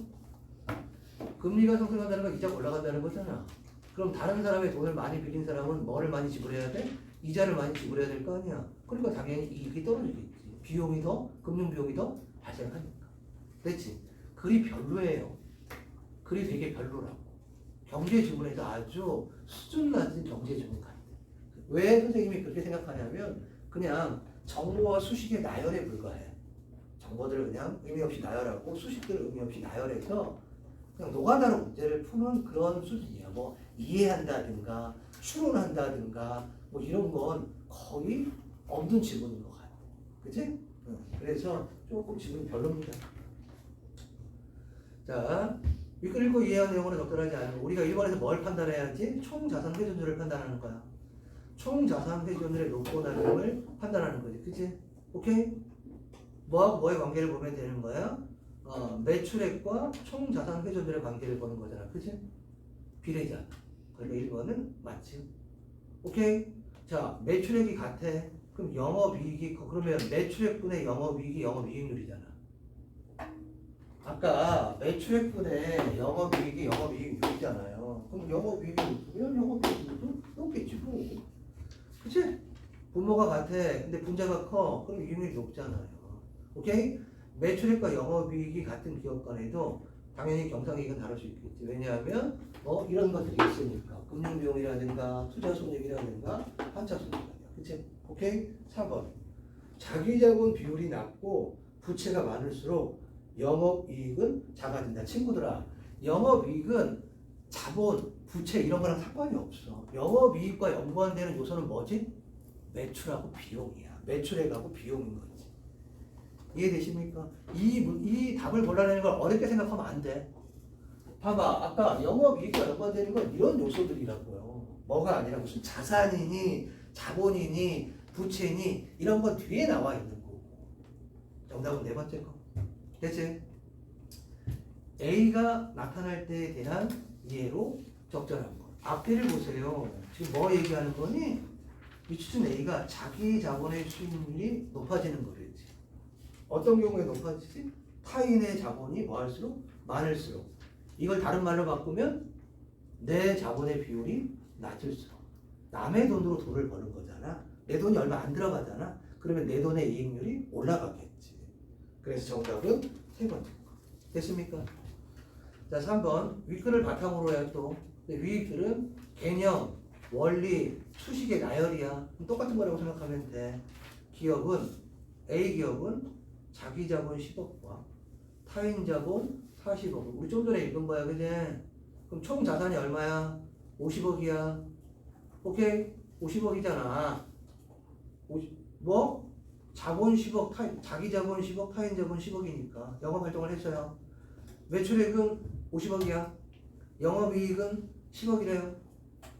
금리가 상승한다는 건 이자가 올라간다는 거잖아. 그럼 다른 사람의 돈을 많이 빌린 사람은 뭐를 많이 지불해야 돼? 이자를 많이 지불해야 될 거 아니야. 그러니까 당연히 이익이 떨어지겠지. 비용이 더, 금융 비용이 더 발생하니까. 됐지? 글이 별로예요. 글이 되게 별로라고. 경제 지문에서 아주 수준 낮은 경제 지문 같아. 왜 선생님이 그렇게 생각하냐면 그냥 정보와 수식의 나열에 불과해. 정보들을 그냥 의미 없이 나열하고 수식들을 의미 없이 나열해서 그냥 노가다로 문제를 푸는 그런 수준이야. 뭐 이해한다든가 추론한다든가 뭐 이런 건 거의 없는 지문인 것 같아. 그치? 그래서 조금 지문이 별로입니다. 자, 윗글 읽고 이해한 내용으로 적절하지 않으면 우리가 1번에서 뭘 판단해야지? 총 자산 회전율을 판단하는 거야. 총 자산 회전율의 높고 낮음을 판단하는 거지. 그치? 오케이? 뭐하고 뭐의 관계를 보면 되는 거야? 매출액과 총 자산 회전율의 관계를 보는 거잖아. 그치? 비례잖아. 그러니까 1번은 맞지. 오케이? 자, 매출액이 같아. 그럼 영업이익이 그러면 매출액분의 영업이익률이잖아. 아까 매출액분의 영업이익이 영업이익률이잖아요. 그럼 영업이익이 높으면 영업이익률도 높겠지 뭐. 그치? 분모가 같아. 근데 분자가 커. 그럼 이익률이 높잖아요. 오케이? 매출액과 영업이익이 같은 기업 간에도 당연히 경상이익은 다를 수 있겠지. 왜냐하면 이런 것들이 있으니까. 금융비용이라든가 투자손익이라든가 환차손익이라든가. 그치? 오케이? 4번. 자기자본 비율이 낮고 부채가 많을수록 영업이익은 작아진다. 친구들아, 영업이익은 자본, 부채 이런 거랑 상관이 없어. 영업이익과 연관되는 요소는 뭐지? 매출하고 비용이야. 매출액하고 비용인 거지. 이해되십니까? 이 답을 골라내는 걸 어렵게 생각하면 안 돼. 봐봐, 아까 영업이익과 연관되는 건 이런 요소들이라고요. 뭐가 아니라 무슨 자산이니 자본이니 부채니 이런 건 뒤에 나와 있는 거고. 정답은 네 번째 거. 됐지? A가 나타날 때에 대한 이해로 적절한 거. 앞뒤를 보세요. 지금 뭐 얘기하는 거니? 미추진 A가 자기 자본의 수익률이 높아지는 거겠지. 어떤 경우에 높아지지? 타인의 자본이 뭐 할수록? 많을수록. 이걸 다른 말로 바꾸면 내 자본의 비율이 낮을수록. 남의 돈으로 돈을 버는 거잖아. 내 돈이 얼마 안 들어가잖아. 그러면 내 돈의 이익률이 올라가겠지. 그래서 정답은 세 번째 거. 됐습니까? 자, 3번. 윗글을 바탕으로 해야 또. 윗글은 개념, 원리, 수식의 나열이야. 똑같은 거라고 생각하면 돼. 기업은, A 기업은 자기 자본 10억과 타인 자본 40억. 우리 좀 전에 읽은 거야, 그지? 그럼 총 자산이 얼마야? 50억이야. 오케이? 50억이잖아. 뭐? 자본 10억, 자기 자본 10억, 타인 자본 10억이니까 영업 활동을 했어요. 매출액은 50억이야. 영업이익은 10억이래요.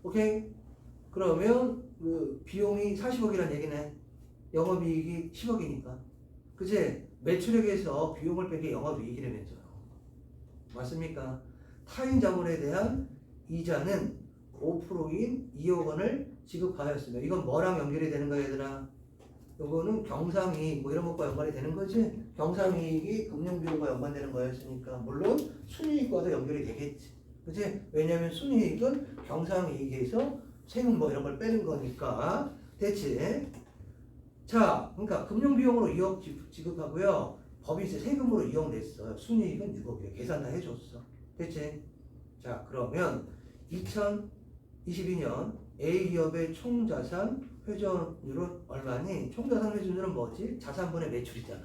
오케이? 그러면 그 비용이 40억이란 얘기네. 영업이익이 10억이니까. 그치? 매출액에서 비용을 뺀 게 영업이익이라면서요. 맞습니까? 타인 자본에 대한 이자는 5%인 2억 원을 지급하였으며 이건 뭐랑 연결이 되는 거야 얘들아? 요거는 경상이익 뭐 이런 것과 연관이 되는 거지. 경상이익이 금융비용과 연관되는 거였으니까 물론 순이익과도 연결이 되겠지. 그치? 왜냐면 순이익은 경상이익에서 세금 뭐 이런 걸 빼는 거니까. 됐지? 자, 그러니까 금융비용으로 2억 지급하고요. 법인세 세금으로 2억 냈어요. 순이익은 6억이에요. 계산 다 해줬어. 됐지? 자, 그러면 2022년 A기업의 총자산 회전율은 얼마니? 총자산 회전율은 뭐지? 자산분의 매출이잖아.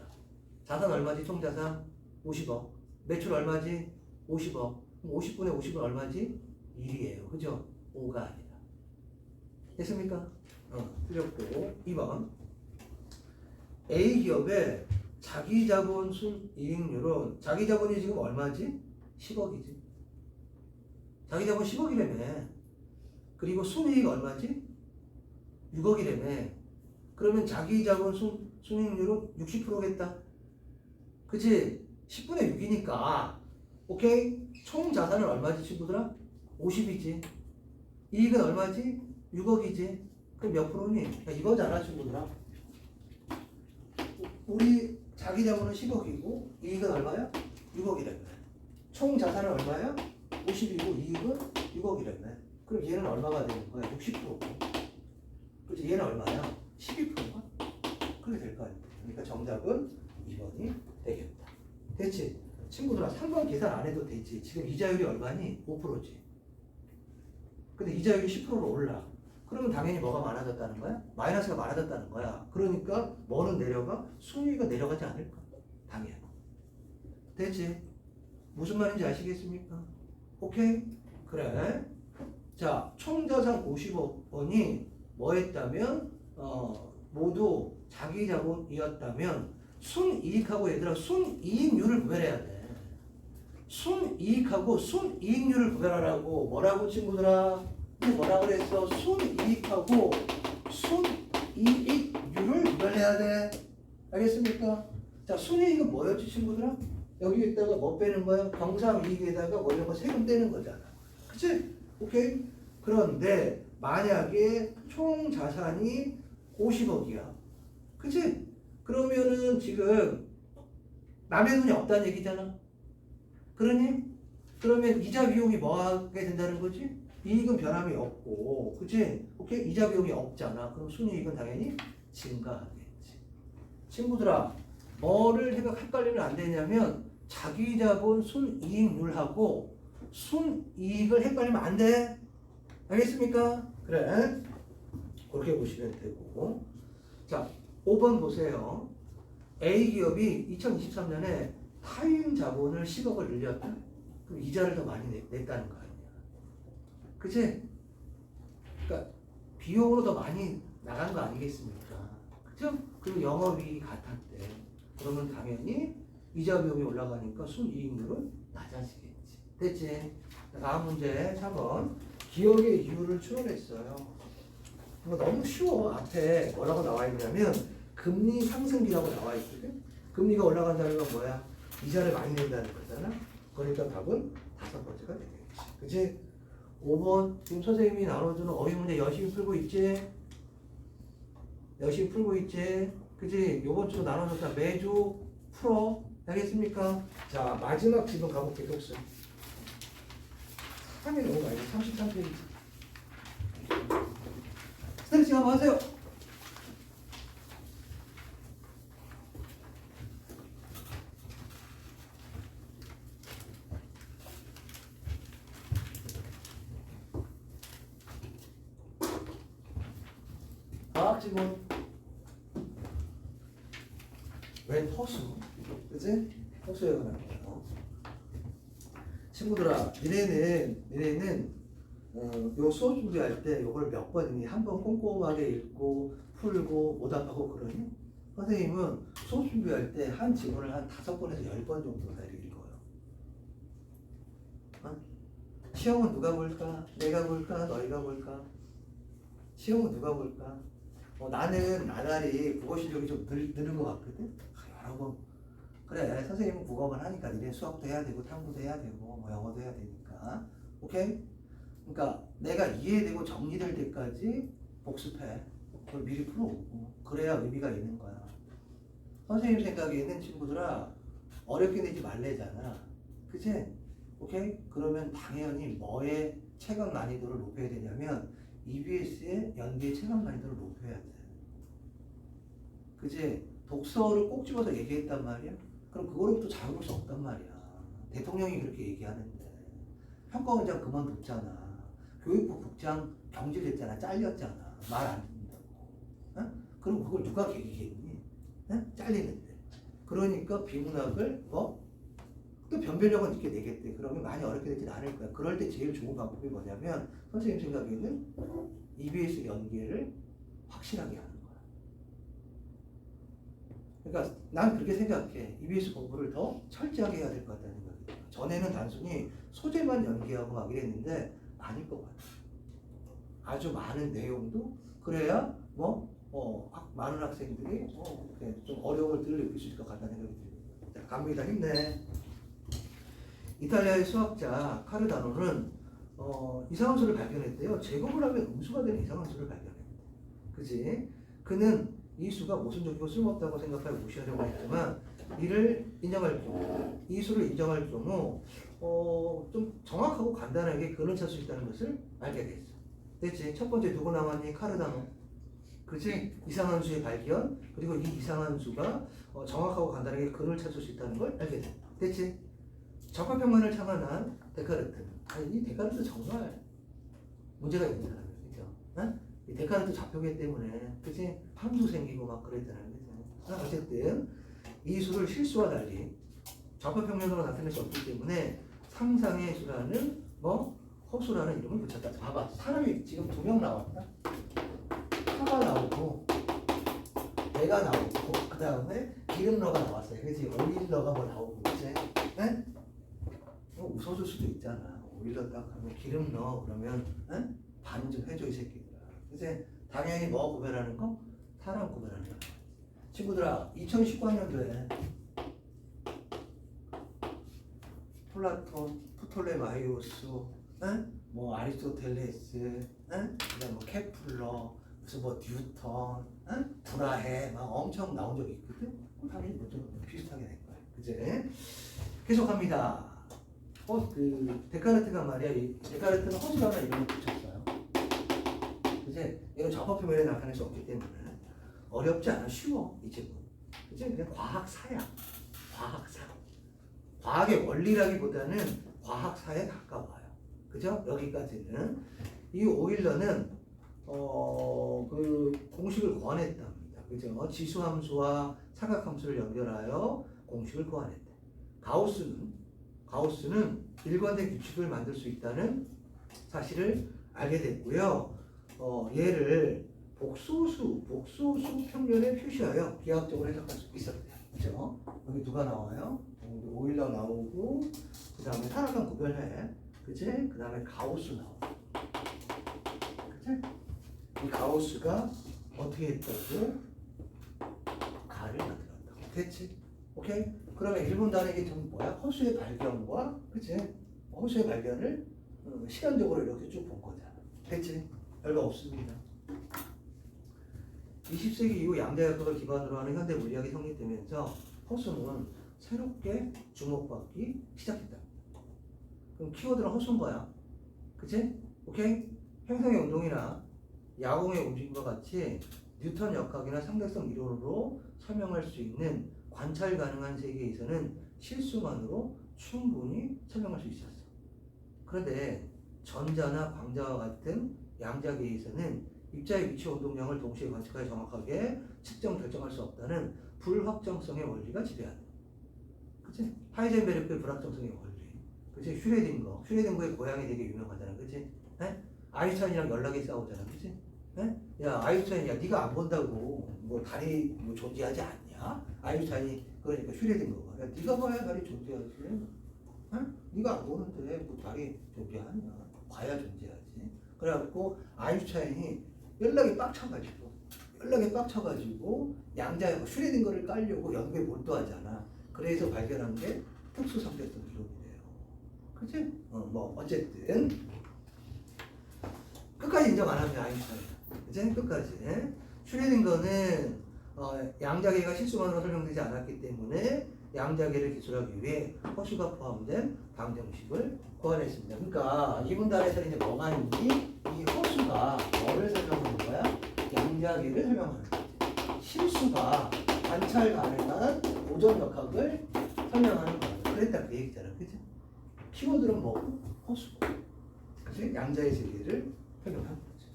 자산 얼마지? 총자산 50억. 매출 얼마지? 50억. 50분의 50은 얼마지? 1이에요. 그죠? 5가 아니라. 됐습니까? 틀렸고. 2번. A기업의 자기자본 순이익률은 자기자본이 지금 얼마지? 10억이지. 자기자본 10억이라며. 그리고 순이익 얼마지? 6억이라며. 그러면 자기자본 순이익률은 60%겠다. 그치? 10분의 6이니까. 오케이? 총 자산은 얼마지 친구들아? 50이지. 이익은 얼마지? 6억이지. 그럼 몇 프로니? 야, 이거잖아 친구들아. 우리 자기자본은 10억이고 이익은 얼마야? 6억이라며. 총 자산은 얼마야? 50이고 이익은 6억이라며. 그럼 얘는 얼마가 되는 거야? 60%고. 그렇지? 얘는 얼마야? 12%가? 그렇게 될 거 아니야. 그러니까 정답은 2번이 되겠다. 됐지? 친구들아 3번 계산 안 해도 되지. 지금 이자율이 얼마니? 5%지. 근데 이자율이 10%로 올라. 그러면 당연히 뭐가 많아졌다는 거야? 마이너스가 많아졌다는 거야. 그러니까 뭐는 내려가? 순위가 내려가지 않을까? 당연히. 됐지? 무슨 말인지 아시겠습니까? 오케이? 그래. 자, 총자산 50억 원이 뭐였다면 모두 자기 자본이었다면 순이익하고 얘들아 순이익률을 구별해야 돼. 순이익하고 순이익률을 구별하라고. 뭐라고 친구들아? 뭐라 그랬어? 순이익하고 순이익률을 구별해야 돼. 알겠습니까? 자, 순이익은 뭐였지 친구들아? 여기에다가 뭐 빼는 거야? 경상이익에다가 뭐 이런 거 세금 떼는 거잖아. 그치? 오케이? 그런데 만약에 총 자산이 50억이야. 그치? 그러면은 지금 남의 돈이 없다는 얘기잖아. 그러니? 그러면 이자 비용이 뭐 하게 된다는 거지? 이익은 변함이 없고, 그치? 오케이? 이자 비용이 없잖아. 그럼 순이익은 당연히 증가하겠지. 친구들아, 뭐를 헷갈리면 안 되냐면 자기 자본 순이익률하고 순이익을 헷갈리면 안 돼. 알겠습니까? 그래. 그렇게 보시면 되고. 자, 5번 보세요. A기업이 2023년에 타인 자본을 10억을 늘렸다? 그럼 이자를 더 많이 냈다는 거 아니야. 그치? 그러니까 비용으로 더 많이 나간 거 아니겠습니까? 그죠? 그리고 영업이익이 같았대. 그러면 당연히 이자 비용이 올라가니까 순이익률은 낮아지겠지. 됐지? 다음 문제 3번. 기업의 이유를 추론했어요. 이거 너무 쉬워. 앞에 뭐라고 나와 있냐면 금리 상승기라고 나와 있거든. 금리가 올라간다는 건 뭐야? 이자를 많이 낸다는 거잖아. 그러니까 답은 5번째가 되겠지. 그치? 5번 지금 선생님이 나눠주는 어휘 문제 열심히 풀고 있지? 열심히 풀고 있지? 그치? 요번 주로 나눠줬다. 매주 풀어. 알겠습니까? 자, 마지막 지금 가볼게. 독서 3일 너무 많이 33페이지. 스트레칭 한번 하세요. 과학 지문. 웬 허수? 그치? 허수에 관한 거예요. 친구들아, 니네는 요 수업 준비할 때 요걸 몇 번이니 한 번 꼼꼼하게 읽고 풀고 오답하고 그러니 선생님은 수업 준비할 때 한 지문을 한 5번에서 10번 정도 다 읽어요. 어? 시험은 누가 볼까? 내가 볼까? 너희가 볼까? 시험은 누가 볼까? 나는 나날이 국어 실력이 좀 느는 것 같거든? 여러 번. 그래, 선생님은 국어만 하니까 니네 수학도 해야 되고 탐구도 해야 되고 뭐 영어도 해야 되니까. 오케이? 그러니까 내가 이해되고 정리될 때까지 복습해. 그걸 미리 풀어오고. 그래야 의미가 있는 거야. 선생님 생각에는 친구들아 어렵게 내지 말래잖아. 그치? 오케이? 그러면 당연히 뭐의 체감 난이도를 높여야 되냐면 EBS의 연기의 체감 난이도를 높여야 돼. 그치? 독서를 꼭 집어서 얘기했단 말이야? 그럼 그거로부터 자유로울 수 없단 말이야. 대통령이 그렇게 얘기하는데. 평가원장 그만뒀잖아. 교육부 국장 경질됐잖아. 잘렸잖아. 말 안 듣는다고. 어? 그럼 그걸 누가 계기겠니? 어? 잘리는데. 그러니까 비문학을 또 변별력은 있게 내겠대. 그러면 많이 어렵게 되진 않을 거야. 그럴 때 제일 좋은 방법이 뭐냐면 선생님 생각에는 EBS 연계를 확실하게 하는 거야. 그러니까 난 그렇게 생각해. EBS 공부를 더 철저하게 해야 될 것 같다는 생각이 들어요. 전에는 단순히 소재만 연계하고 막 이랬는데 아닐 것 같아. 아주 많은 내용도 그래야 많은 학생들이 좀 어려움을 덜 느낄 수 있을 것 같다는 생각이 들어요. 자, 갑니다. 힘내. 이탈리아의 수학자 카르다노는 이상한 수를 발견했대요. 제곱을 하면 음수가 되는 이상한 수를 발견했대. 그지? 그는 이 수가 모순적이고 쓸모없다고 생각하여 무시하려고 했지만 이를 인정할 경우, 이 수를 인정할 경우 좀 정확하고 간단하게 근을 찾을 수 있다는 것을 알게 됐어. 됐지? 첫 번째 누구 나왔니? 카르다노. 그치? 이상한 수의 발견, 그리고 이 이상한 수가 정확하고 간단하게 근을 찾을 수 있다는 걸 알게 됐다. 됐지? 적합평면을 창안한 데카르트. 이 데카르트 정말 문제가 있는 사람이에요. 그죠? 어? 이 데카르트 좌표계 때문에, 그치? 함수 생기고 막 그랬잖아요. 그죠? 어쨌든, 이 수를 실수와 달리 좌표평면으로 나타낼 수 없기 때문에 상상의 수라는 허수라는 이름을 붙였다. 봐봐. 사람이 지금 2명 나왔다. 하가 나오고, 내가 나오고, 그 다음에 기름러가 나왔어요. 그치? 오일러가 나오고, 그치? 네? 웃어줄 수도 있잖아. 오일러 딱 하면 기름 넣어. 그러면 반 좀 해줘 이 새끼들아. 그치? 당연히 구별하는 거? 사람 구별하는 거. 친구들아, 2019학년도에 플라톤, 프톨레마이오스, 아리스토텔레스, 그다음 케플러, 무슨 뉴턴, 브라헤 막 엄청 나온 적이 있거든. 당연히 좀 비슷하게 될 거야. 그치? 계속합니다. 데카르트가 말이야. 데카르트는 허수라는 이름을 붙였어요. 그치? 이건 좌표표면에 나타낼 수 없기 때문에 어렵지 않아. 쉬워. 이 책은. 그치? 그냥 과학사야. 과학사. 과학의 원리라기보다는 과학사에 가까워요. 그죠? 여기까지는. 이 오일러는 그 공식을 고안했답니다. 그죠? 지수함수와 사각함수를 연결하여 공식을 고안했대. 가우스는 일관된 규칙을 만들 수 있다는 사실을 알게 됐고요. 얘를 복소수 평면에 표시하여 기하학적으로 해석할 수 있었대요. 그죠? 여기 누가 나와요? 오일러 나오고, 그 다음에 사각함 구별해. 그치? 그 다음에 가우스 나오고. 그치? 이 가우스가 어떻게 했다고? 가를 만들었다고. 됐지? 오케이? 그러면 일본 단위기 좀 뭐야? 허수의 발견과, 그치? 허수의 발견을 시간적으로 이렇게 쭉 본 거잖아. 됐지? 별거 없습니다. 20세기 이후 양자역학을 기반으로 하는 현대 물리학이 성립되면서 허수는 새롭게 주목받기 시작했다. 그럼 키워드는 허수인 거야. 그치? 오케이? 행성의 운동이나 야공의 움직임과 같이 뉴턴 역학이나 상대성 이론으로 설명할 수 있는 관찰 가능한 세계에서는 실수만으로 충분히 설명할 수 있었어. 그런데 전자나 광자와 같은 양자계에서는 입자의 위치 운동량을 동시에 관측하여 정확하게 측정 결정할 수 없다는 불확정성의 원리가 지배한다. 그치? 하이젠베르크의 불확정성의 원리. 그치? 슈레딩거의 고향이 되게 유명하잖아. 그치? 에? 아인슈타인이랑 연락이 싸우잖아, 그치? 에? 야, 아인슈타인이야, 네가 안 본다고 뭐 달이 뭐 존재하지 않냐? 아인슈타인이 그러니까 슈레딩거가 야, 네가 봐야 달이 존재하지. 에? 네가 안 보는데 뭐 달이 존재하냐? 봐야 존재하지. 그래갖고 아인슈타인이 연락이 빡쳐가지고 양자역 슈레딩거를 깔려고 연구에 몰두하잖아. 그래서 발견한 게 특수 상대성 기록이래요. 그치? 뭐 어쨌든 끝까지 인정 안 합니다, 아인슈타인. 그치? 끝까지. 슈레딩거는 양자계가 실수만으로 설명되지 않았기 때문에 양자계를 기술하기 위해 허수가 포함된 방정식을 고안했습니다. 그러니까 이분단에서 이제 뭐가 있니? 이 허수가 뭐를 설명하는 거야? 양자계를 설명하는 거지. 실수가 관찰 가능한 오전 역학을 설명하는 거야. 그랬다 그 얘기잖아, 그치? 키워드는 뭐고? 허수. 그치? 양자의 세계를 설명하는 거지.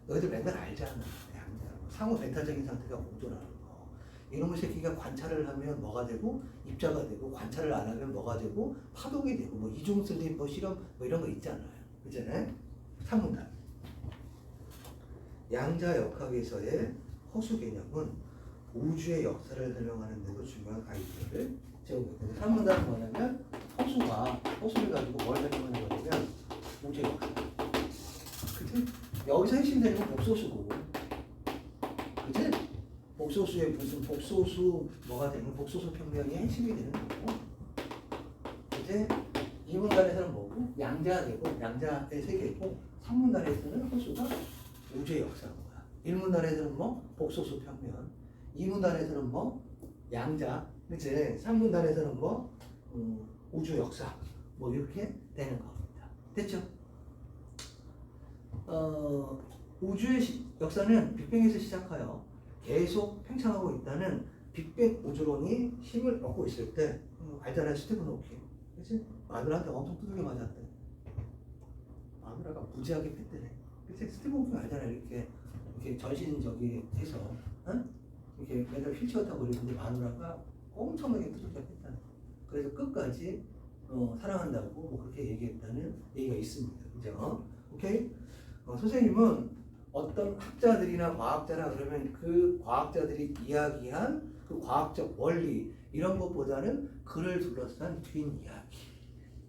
너희들 맨날 알잖아. 양자. 상호 벤타적인 상태가 공존하는 거. 이놈의 새끼가 관찰을 하면 뭐가 되고 입자가 되고 관찰을 안 하면 뭐가 되고 파동이 되고 뭐 이중슬림 뭐 실험 뭐 이런 거 있잖아요. 그잖아요. 3문단. 양자 역학에서의 허수 개념은 우주의 역사를 설명하는 데도 중요한 아이디어를 제공했다. 3문단은 뭐냐면 허수를 가지고 뭘 설명하는 거냐면 우주의 역사. 그치? 여기서 핵심되는 건 복소수고, 그치? 복소수의 무슨 복소수 뭐가 되는 복소수 평면이 핵심이 되는 거고, 이제 2문단에서는 뭐고? 양자되고 양자의 세계고, 3문단에서는 허수가 우주의 역사인 거야. 1문단에서는 뭐? 복소수 평면. 2문단에서는 뭐? 양자. 그치? 3문단에서는 뭐? 우주 역사. 뭐 이렇게 되는 겁니다. 됐죠? 우주의 역사는 빅뱅에서 시작하여 계속 팽창하고 있다는 빅뱅 우주론이 힘을 얻고 있을 때 알잖아요. 스티븐 호킹. 그치? 마누라한테 엄청 두들겨 맞았대. 마누라가 무지하게 팼대네. 그치? 스티븐 호킹 알잖아요. 이렇게 전신 해서 이렇게 맨날 휠체어 타고 그러는데 마누라가 엄청나게 두들겨 팼다는. 그래서 끝까지 사랑한다고 뭐 그렇게 얘기했다는 얘기가 있습니다. 그죠? 오케이? 선생님은 어떤 학자들이나 과학자라 그러면 그 과학자들이 이야기한 그 과학적 원리 이런 것보다는 그를 둘러싼 뒷이야기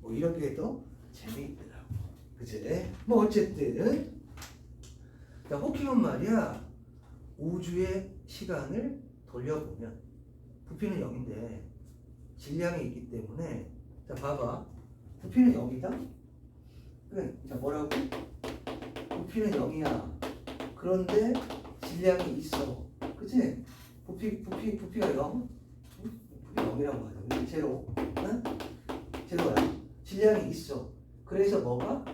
뭐 이런 게 더 재미있더라고. 그치? 뭐 어쨌든 자, 호킹은 말이야 우주의 시간을 돌려보면 부피는 0인데 질량이 있기 때문에 자 봐봐 부피는 0이다? 그래 자 뭐라고? 부피는 0이야. 그런데 질량이 있어. 그치? 부피가 0? 부피가 0이라고 하죠. 제로. 응? 제로야. 질량이 있어. 그래서 뭐가?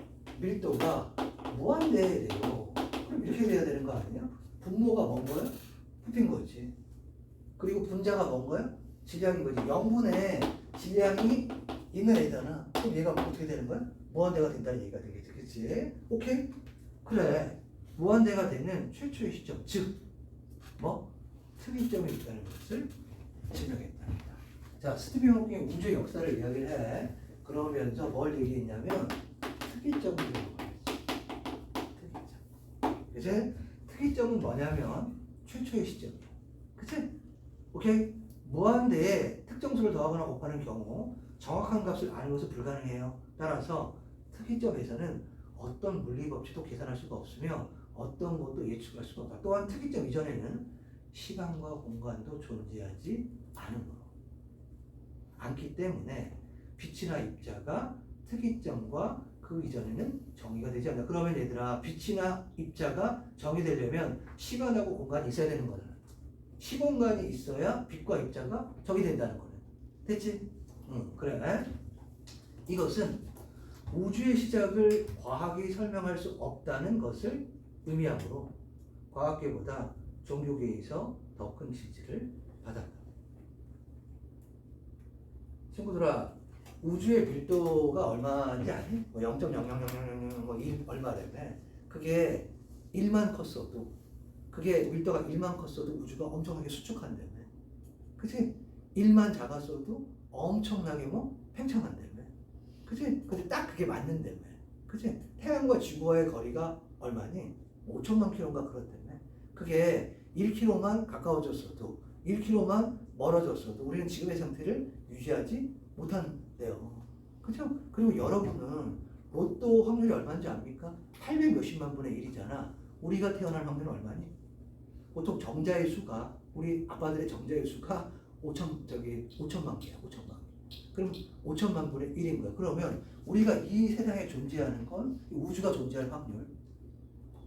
밀도가 무한대에 돼요. 그럼 이렇게 돼야 되는 거 아니야? 분모가 뭔 거야? 부피인 거지. 그리고 분자가 뭔 거야? 질량인 거지. 0분의 질량이 있는 애잖아. 그럼 얘가 어떻게 되는 거야? 무한대가 된다는 얘기가 되겠지. 그치? 오케이? 그래. 무한대가 되는 최초의 시점, 즉 뭐? 특이점이 있다는 것을 증명했답니다. 자, 스티븐 호킹이 우주의 역사를 이야기를 해. 그러면서 뭘 얘기했냐면 특이점을 얘기했지. 특이점. 그치? 특이점은 뭐냐면 최초의 시점이야. 그치? 오케이? 무한대에 특정수를 더하거나 곱하는 경우 정확한 값을 아는 것은 불가능해요. 따라서 특이점에서는 어떤 물리 법칙도 계산할 수가 없으며 어떤 것도 예측할 수가 없다. 또한 특이점 이전에는 시간과 공간도 존재하지 않기 때문에 빛이나 입자가 특이점과 그 이전에는 정의가 되지 않는다. 그러면 얘들아 빛이나 입자가 정의되려면 시간하고 공간이 있어야 되는 거잖아. 시공간이 있어야 빛과 입자가 정의된다는 거네. 됐지? 그래. 이것은 우주의 시작을 과학이 설명할 수 없다는 것을 의미하므로 과학계보다 종교계에서 더 큰 지지를 받았다. 친구들아, 우주의 밀도가 얼마인지 아니? 뭐 0.00000 뭐 1 얼마래매. 그게 1만 컸어도 그게 밀도가 1만 컸어도 우주가 엄청나게 수축한다며. 그치? 1만 작았어도 엄청나게 뭐 팽창한다며. 그치? 근데 딱 그게 맞는다며. 그치? 태양과 지구와의 거리가 얼마니? 5천만 킬로인가 그렇다며. 그게 1km만 가까워졌어도 1km만 멀어졌어도 우리는 지금의 상태를 유지하지 못한대요. 그죠? 그리고 여러분은 로또 확률이 얼마인지 압니까? 800 몇십만 분의 1이잖아. 우리가 태어날 확률은 얼마니? 보통 정자의 수가 우리 아빠들의 정자의 수가 5천만 개야. 5천만 개. 그럼 5천만 분의 1인 거야. 그러면 우리가 이 세상에 존재하는 건 우주가 존재할 확률,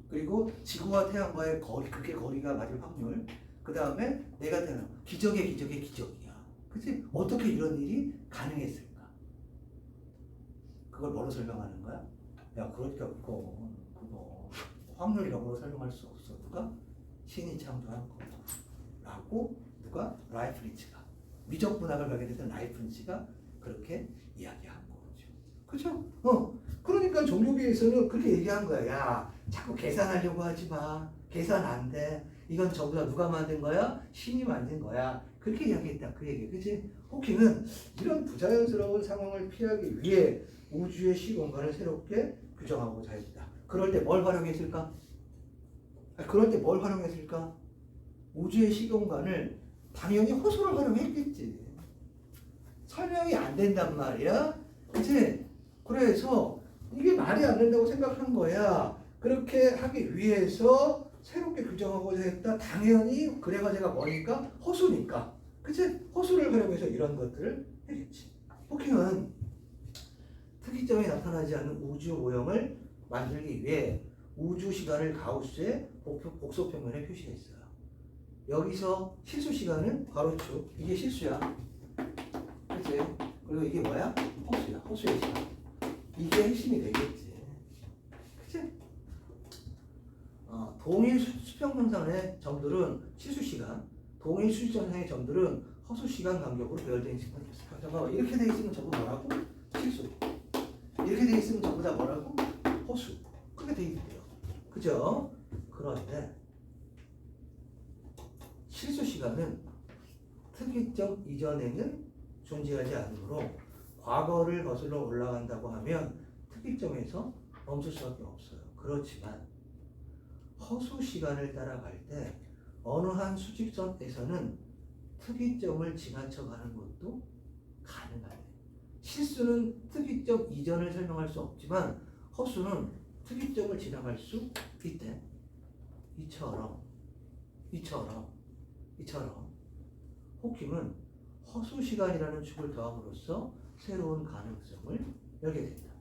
그리고 지구와 태양과의 거리, 그게 거리가 맞을 확률, 그 다음에 내가 태어난 기적의 기적이야. 그치? 어떻게 이런 일이 가능했을까? 그걸 뭐로 설명하는 거야? 야, 그러니까 그거 확률이라고 설명할 수 없어. 누가? 신이 창조한 거다 라고 누가? 라이프니츠가, 미적분학을 발견했던 라이프니츠가 그렇게 이야기한 거죠. 그죠? 그러니까 종교계에서는 그렇게 얘기한 거야. 야, 자꾸 계산하려고 하지 마. 계산 안 돼. 이건 전부 다 누가 만든 거야? 신이 만든 거야. 그렇게 이야기했다. 그 얘기. 그치? 호킹은 이런 부자연스러운 상황을 피하기 위해 우주의 시공간을 새롭게 규정하고자 했다. 그럴 때 뭘 활용했을까? 우주의 시공간을 당연히 호수를 활용했겠지. 설명이 안 된단 말이야. 그치? 그래서 이게 말이 안 된다고 생각한 거야. 그렇게 하기 위해서 새롭게 규정하고자 했다. 당연히 그래가 제가 뭐니까? 호수니까. 그치? 호수를 활용해서 이런 것들을 했겠지. 호킹은 특이점이 나타나지 않는 우주 모형을 만들기 위해 우주 시간을 가우스의 복소 평면에 표시했어요. 여기서 실수 시간은 가로축. 이게 실수야. 그치? 그리고 이게 뭐야? 호수야. 호수의 시간. 이게 핵심이 되겠지. 그치? 동일 수평선상의 점들은 실수시간, 동일 수평선상의 점들은 허수시간 간격으로 배열되어 있는 잠깐만, 이렇게 되어 있으면 전부 뭐라고? 실수. 이렇게 되어 있으면 전부 다 뭐라고? 허수. 그렇게 되어 있대요. 그죠? 그런데 실수시간은 특이점 이전에는 존재하지 않으므로 과거를 거슬러 올라간다고 하면 특이점에서 멈출 수밖에 없어요. 그렇지만 허수 시간을 따라갈 때 어느 한 수직선에서는 특이점을 지나쳐가는 것도 가능하네. 실수는 특이점 이전을 설명할 수 없지만 허수는 특이점을 지나갈 수 있대. 이처럼 호킹은 허수 시간이라는 축을 더함으로써 새로운 가능성을 열게 된다.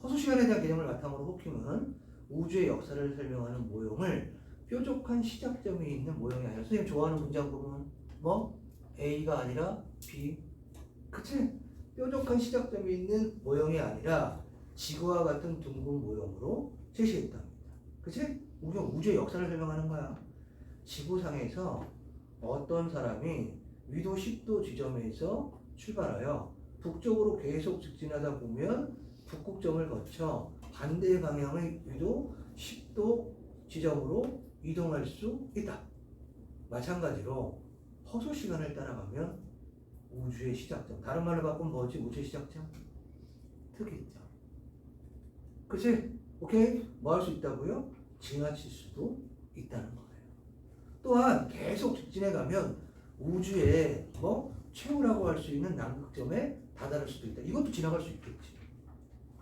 허수 시간에 대한 개념을 바탕으로 호킹은 우주의 역사를 설명하는 모형을 뾰족한 시작점이 있는 모형이 아니라, 선생님 좋아하는 문장 보면 뭐? A가 아니라 B. 그치? 뾰족한 시작점이 있는 모형이 아니라 지구와 같은 둥근 모형으로 제시했답니다. 그치? 우리가 우주의 역사를 설명하는 거야. 지구상에서 어떤 사람이 위도 10도 지점에서 출발하여 북쪽으로 계속 직진하다 보면 북극점을 거쳐 반대 방향의 위도 10도 지점으로 이동할 수 있다. 마찬가지로 허수 시간을 따라가면 우주의 시작점, 다른 말로 바꾸면 뭐지? 우주의 시작점? 특이점. 그치? 오케이? 뭐 할 수 있다고요? 지나칠 수도 있다는 거예요. 또한 계속 직진해 가면 우주의 최후라고 할 수 있는 남극점에 다다를 수도 있다. 이것도 지나갈 수 있겠지.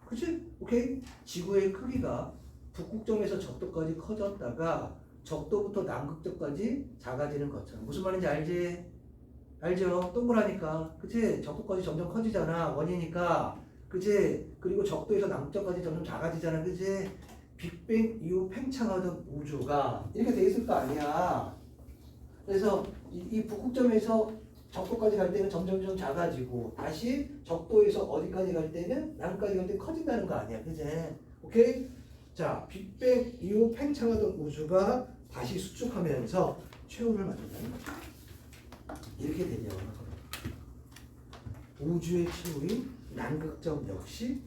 그치? 오케이? 지구의 크기가 북극점에서 적도까지 커졌다가 적도부터 남극점까지 작아지는 것처럼. 무슨 말인지 알지? 알죠? 동그라니까. 그치? 적도까지 점점 커지잖아. 원이니까. 그치? 그리고 적도에서 남극점까지 점점 작아지잖아. 그치? 빅뱅 이후 팽창하던 우주가 이렇게 돼 있을 거 아니야. 그래서 이 북극점에서 적도까지 갈 때는 점점 작아지고, 다시 적도에서 어디까지 갈 때는 남까지 갈 때 커진다는 거 아니야. 그치? 오케이? 자, 빅뱅 이후 팽창하던 우주가 다시 수축하면서 최후를 맞는다는 거죠. 이렇게 되면 우주의 최후인 남극점 역시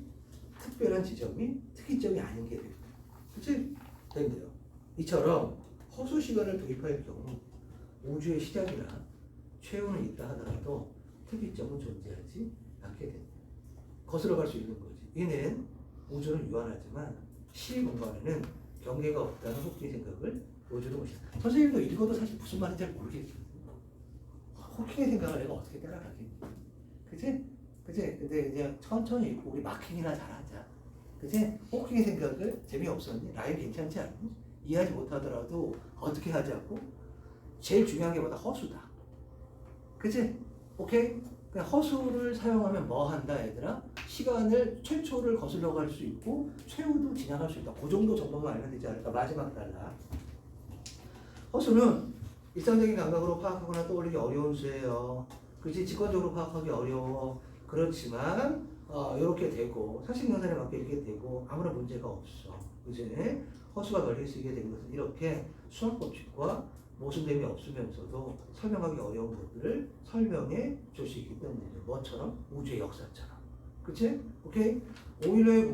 특별한 지점이 특이점이 아닌 게 됩니다. 그치? 된대요. 이처럼 허수 시간을 도입할 경우 우주의 시작이나 최후는 있다 하더라도 특이점은 존재하지 않게 된다. 거슬러 갈 수 있는 거지. 이는 우주는 유한하지만 시 공간에는 경계가 없다는 호킹의 생각을 보여주는 것이다. 선생님도 읽어도 사실 무슨 말인지 잘 모르겠어요. 호킹의 생각을 내가 어떻게 따라가겠니? 그치? 그치? 근데 그냥 천천히 읽고 우리 마킹이나 잘하자. 그치? 호킹의 생각을 재미없었니? 라인 괜찮지 않니? 이해하지 못하더라도 어떻게 하자고? 제일 중요한 게 뭐다? 허수다. 그치? 오케이? 그냥 허수를 사용하면 뭐 한다 얘들아? 시간을 최초를 거슬러 갈 수 있고 최후도 지나갈 수 있다. 그 정도만 알면 되지 않을까? 마지막 단락. 허수는 일상적인 감각으로 파악하거나 떠올리기 어려운 수예요. 그치? 직관적으로 파악하기 어려워. 그렇지만 이렇게 되고 사실연산에 맞게 이렇게 되고 아무런 문제가 없어. 그치? 허수가 널리 쓰이게 된 것은 이렇게 수학 법칙과 모순됨이 없으면서도 설명하기 어려운 것들을 설명해 줄 수 있기 때문이죠. 뭐처럼? 우주의 역사처럼. 그치? 오케이? 오일러의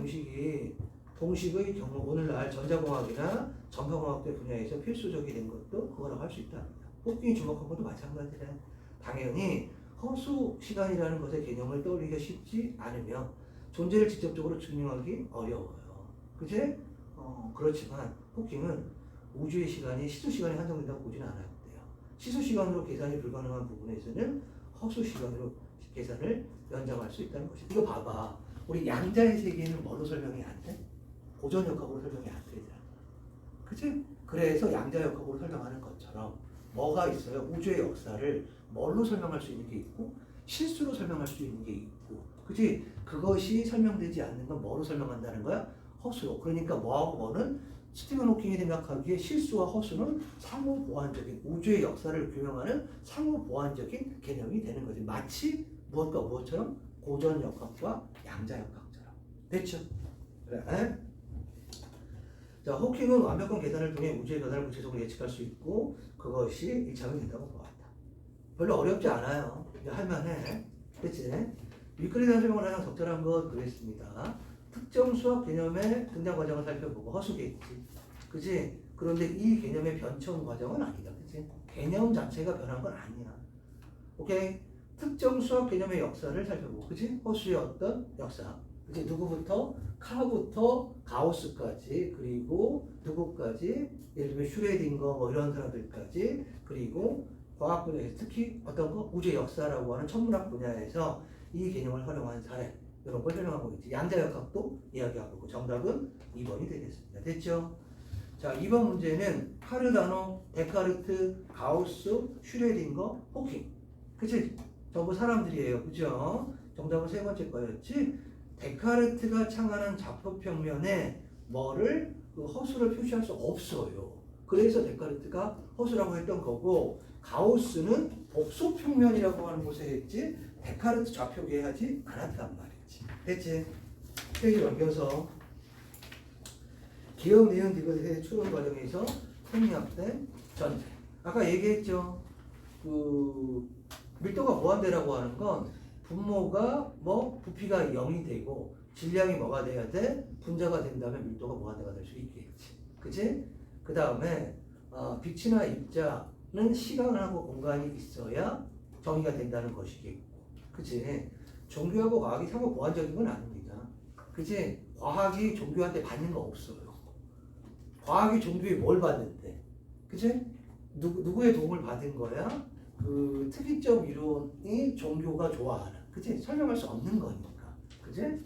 공식의 경우 오늘날 전자공학이나 전파공학대 분야에서 필수적이 된 것도 그거라고 할 수 있다. 호킹이 주목한 것도 마찬가지래. 당연히 허수 시간이라는 것의 개념을 떠올리기가 쉽지 않으며 존재를 직접적으로 증명하기 어려워요. 그치? 그렇지만 호킹은 우주의 시간이 시수시간에 한정된다고 보지는 않았대요. 시수시간으로 계산이 불가능한 부분에서는 허수시간으로 계산을 연장할 수 있다는 것이죠. 이거 봐봐. 우리 양자의 세계는 뭐로 설명이 안 돼? 고전역학으로 설명이 안 되잖아. 그치? 그래서 양자역학으로 설명하는 것처럼 뭐가 있어요? 우주의 역사를 뭘로 설명할 수 있는 게 있고 실수로 설명할 수 있는 게 있고 그치? 그것이 설명되지 않는 건 뭐로 설명한다는 거야? 허수로. 그러니까 뭐하고 뭐는 스티븐 호킹이 생각하기에 실수와 허수는 상호 보완적인 우주의 역사를 규명하는 상호 보완적인 개념이 되는 거지. 마치 무엇과 무엇처럼 고전 역학과 양자 역학처럼. 됐죠? 그래. 자, 호킹은 완벽한 계산을 통해 우주의 변화를 구체적으로 예측할 수 있고 그것이 일착이 된다고 보았다. 별로 어렵지 않아요. 이제 할만해. 그치? 위클리드 설명을 하나 적절한 것 그랬습니다. 특정 수학 개념의 등장 과정을 살펴보고 허수겠지. 그치? 그런데 이 개념의 변천 과정은 아니다. 그치? 개념 자체가 변한 건 아니야. 오케이? 특정 수학 개념의 역사를 살펴보고, 그치? 허수의 어떤 역사. 그치? 누구부터? 카부터 가우스까지, 그리고 누구까지? 예를 들면 슈레딩거 뭐 이런 사람들까지, 그리고 과학 분야에서 특히 어떤 거? 우주의 역사라고 하는 천문학 분야에서 이 개념을 활용한 사례. 이런 걸 설명하고 있지. 양자역학도 이야기하고 있고 정답은 2번이 되겠습니다. 됐죠? 자, 2번 문제는 카르다노, 데카르트, 가우스, 슈레딩거, 호킹. 그치? 전부 사람들이에요. 그죠? 정답은 세 번째 거였지. 데카르트가 창안한 좌표평면에 뭐를 그 허수를 표시할 수 없어요. 그래서 데카르트가 허수라고 했던 거고 가우스는 복소평면이라고 하는 곳에 했지 데카르트 좌표계 하지 않았단 말이지. 됐지? 페이지 넘겨서 기억 니은 디귿의 추론 과정에서 생략된 전제. 아까 얘기했죠. 그 밀도가 무한대라고 하는 건 분모가 뭐 부피가 0이 되고 질량이 뭐가 돼야 돼? 분자가 된다면 밀도가 무한대가 될 수 있겠지. 그치? 그 다음에 빛이나 입자는 시간하고 공간이 있어야 정의가 된다는 것이겠고. 그치? 종교하고 과학이 상호 보완적인 건 아닙니다. 그치? 과학이 종교한테 받는 거 없어요. 과학이 종교에 뭘 받는데? 그치? 누구의 도움을 받은 거야? 그 특이점 이론이 종교가 좋아하는. 그치? 설명할 수 없는 거니까. 그치?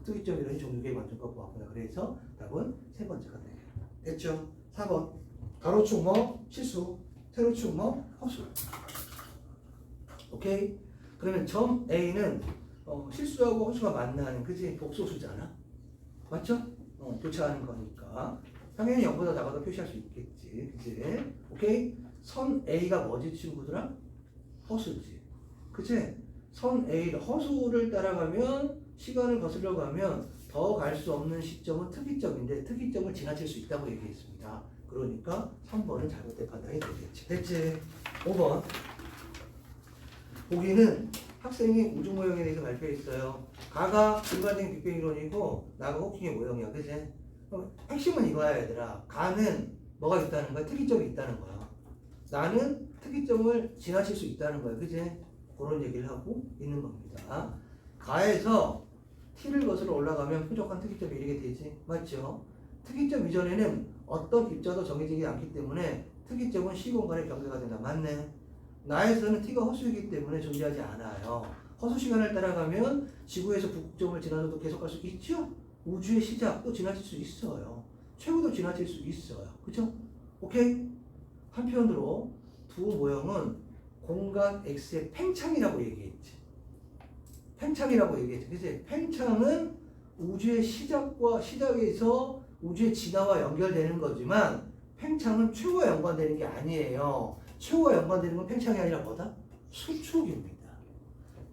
특이점 이론이 종교의 관점과 보았구나. 그래서 답은 세 번째가 되겠다. 됐죠? 4번. 가로축 뭐? 실수. 세로축 뭐? 허수. 오케이? 그러면 점 A는 실수하고 허수가 만나는 그치? 복소수잖아. 맞죠? 교차하는 거니까. 당연히 0보다 작아도 표시할 수 있겠지. 그치? 오케이? 선 A가 뭐지 친구들아? 허수지. 그치? 선 A를 허수를 따라가면 시간을 거슬러 가면 더 갈 수 없는 시점은 특이점인데 특이점을 지나칠 수 있다고 얘기했습니다. 그러니까 3번은 잘못된 판단이 되겠지. 됐지? 5번. 보기는 학생이 우주 모형에 대해서 발표했어요. 가가 일반적인 빅뱅 이론이고 나가 호킹의 모형이야. 그치? 핵심은 이거야 얘들아. 가는 뭐가 있다는 거야? 특이점이 있다는 거야. 나는 특이점을 지나칠 수 있다는 거야. 그치? 그런 얘기를 하고 있는 겁니다. 가에서 t를 거슬러 올라가면 표적한 특이점이 이르게 되지. 맞죠? 특이점 이전에는 어떤 입자도 정해지지 않기 때문에 특이점은 시공간의 경계가 된다. 맞네. 나에서는 t가 허수이기 때문에 존재하지 않아요. 허수 시간을 따라가면 지구에서 북극점을 지나서도 계속 갈 수 있죠? 우주의 시작도 지나칠 수 있어요. 최고도 지나칠 수 있어요. 그쵸? 오케이? 한편으로 두 모형은 공간 X의 팽창이라고 얘기했지. 팽창이라고 얘기했지. 그치? 팽창은 우주의 시작에서 우주의 진화와 연결되는 거지만 팽창은 최후와 연관되는 게 아니에요. 최후와 연관되는 건 팽창이 아니라 뭐다? 수축입니다.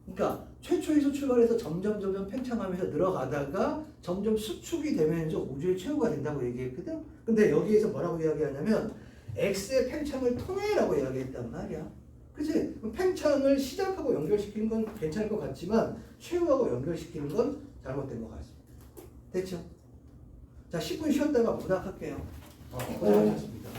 그러니까 최초에서 출발해서 점점 팽창하면서 늘어가다가 점점 수축이 되면서 우주의 최후가 된다고 얘기했거든. 근데 여기에서 뭐라고 이야기하냐면 X의 팽창을 통해라고 이야기했단 말이야. 그치? 그럼 팽창을 시작하고 연결시키는 건 괜찮을 것 같지만 최후하고 연결시키는 건 잘못된 것 같습니다. 됐죠? 자, 10분 쉬었다가 부탁할게요. 고생하셨습니다.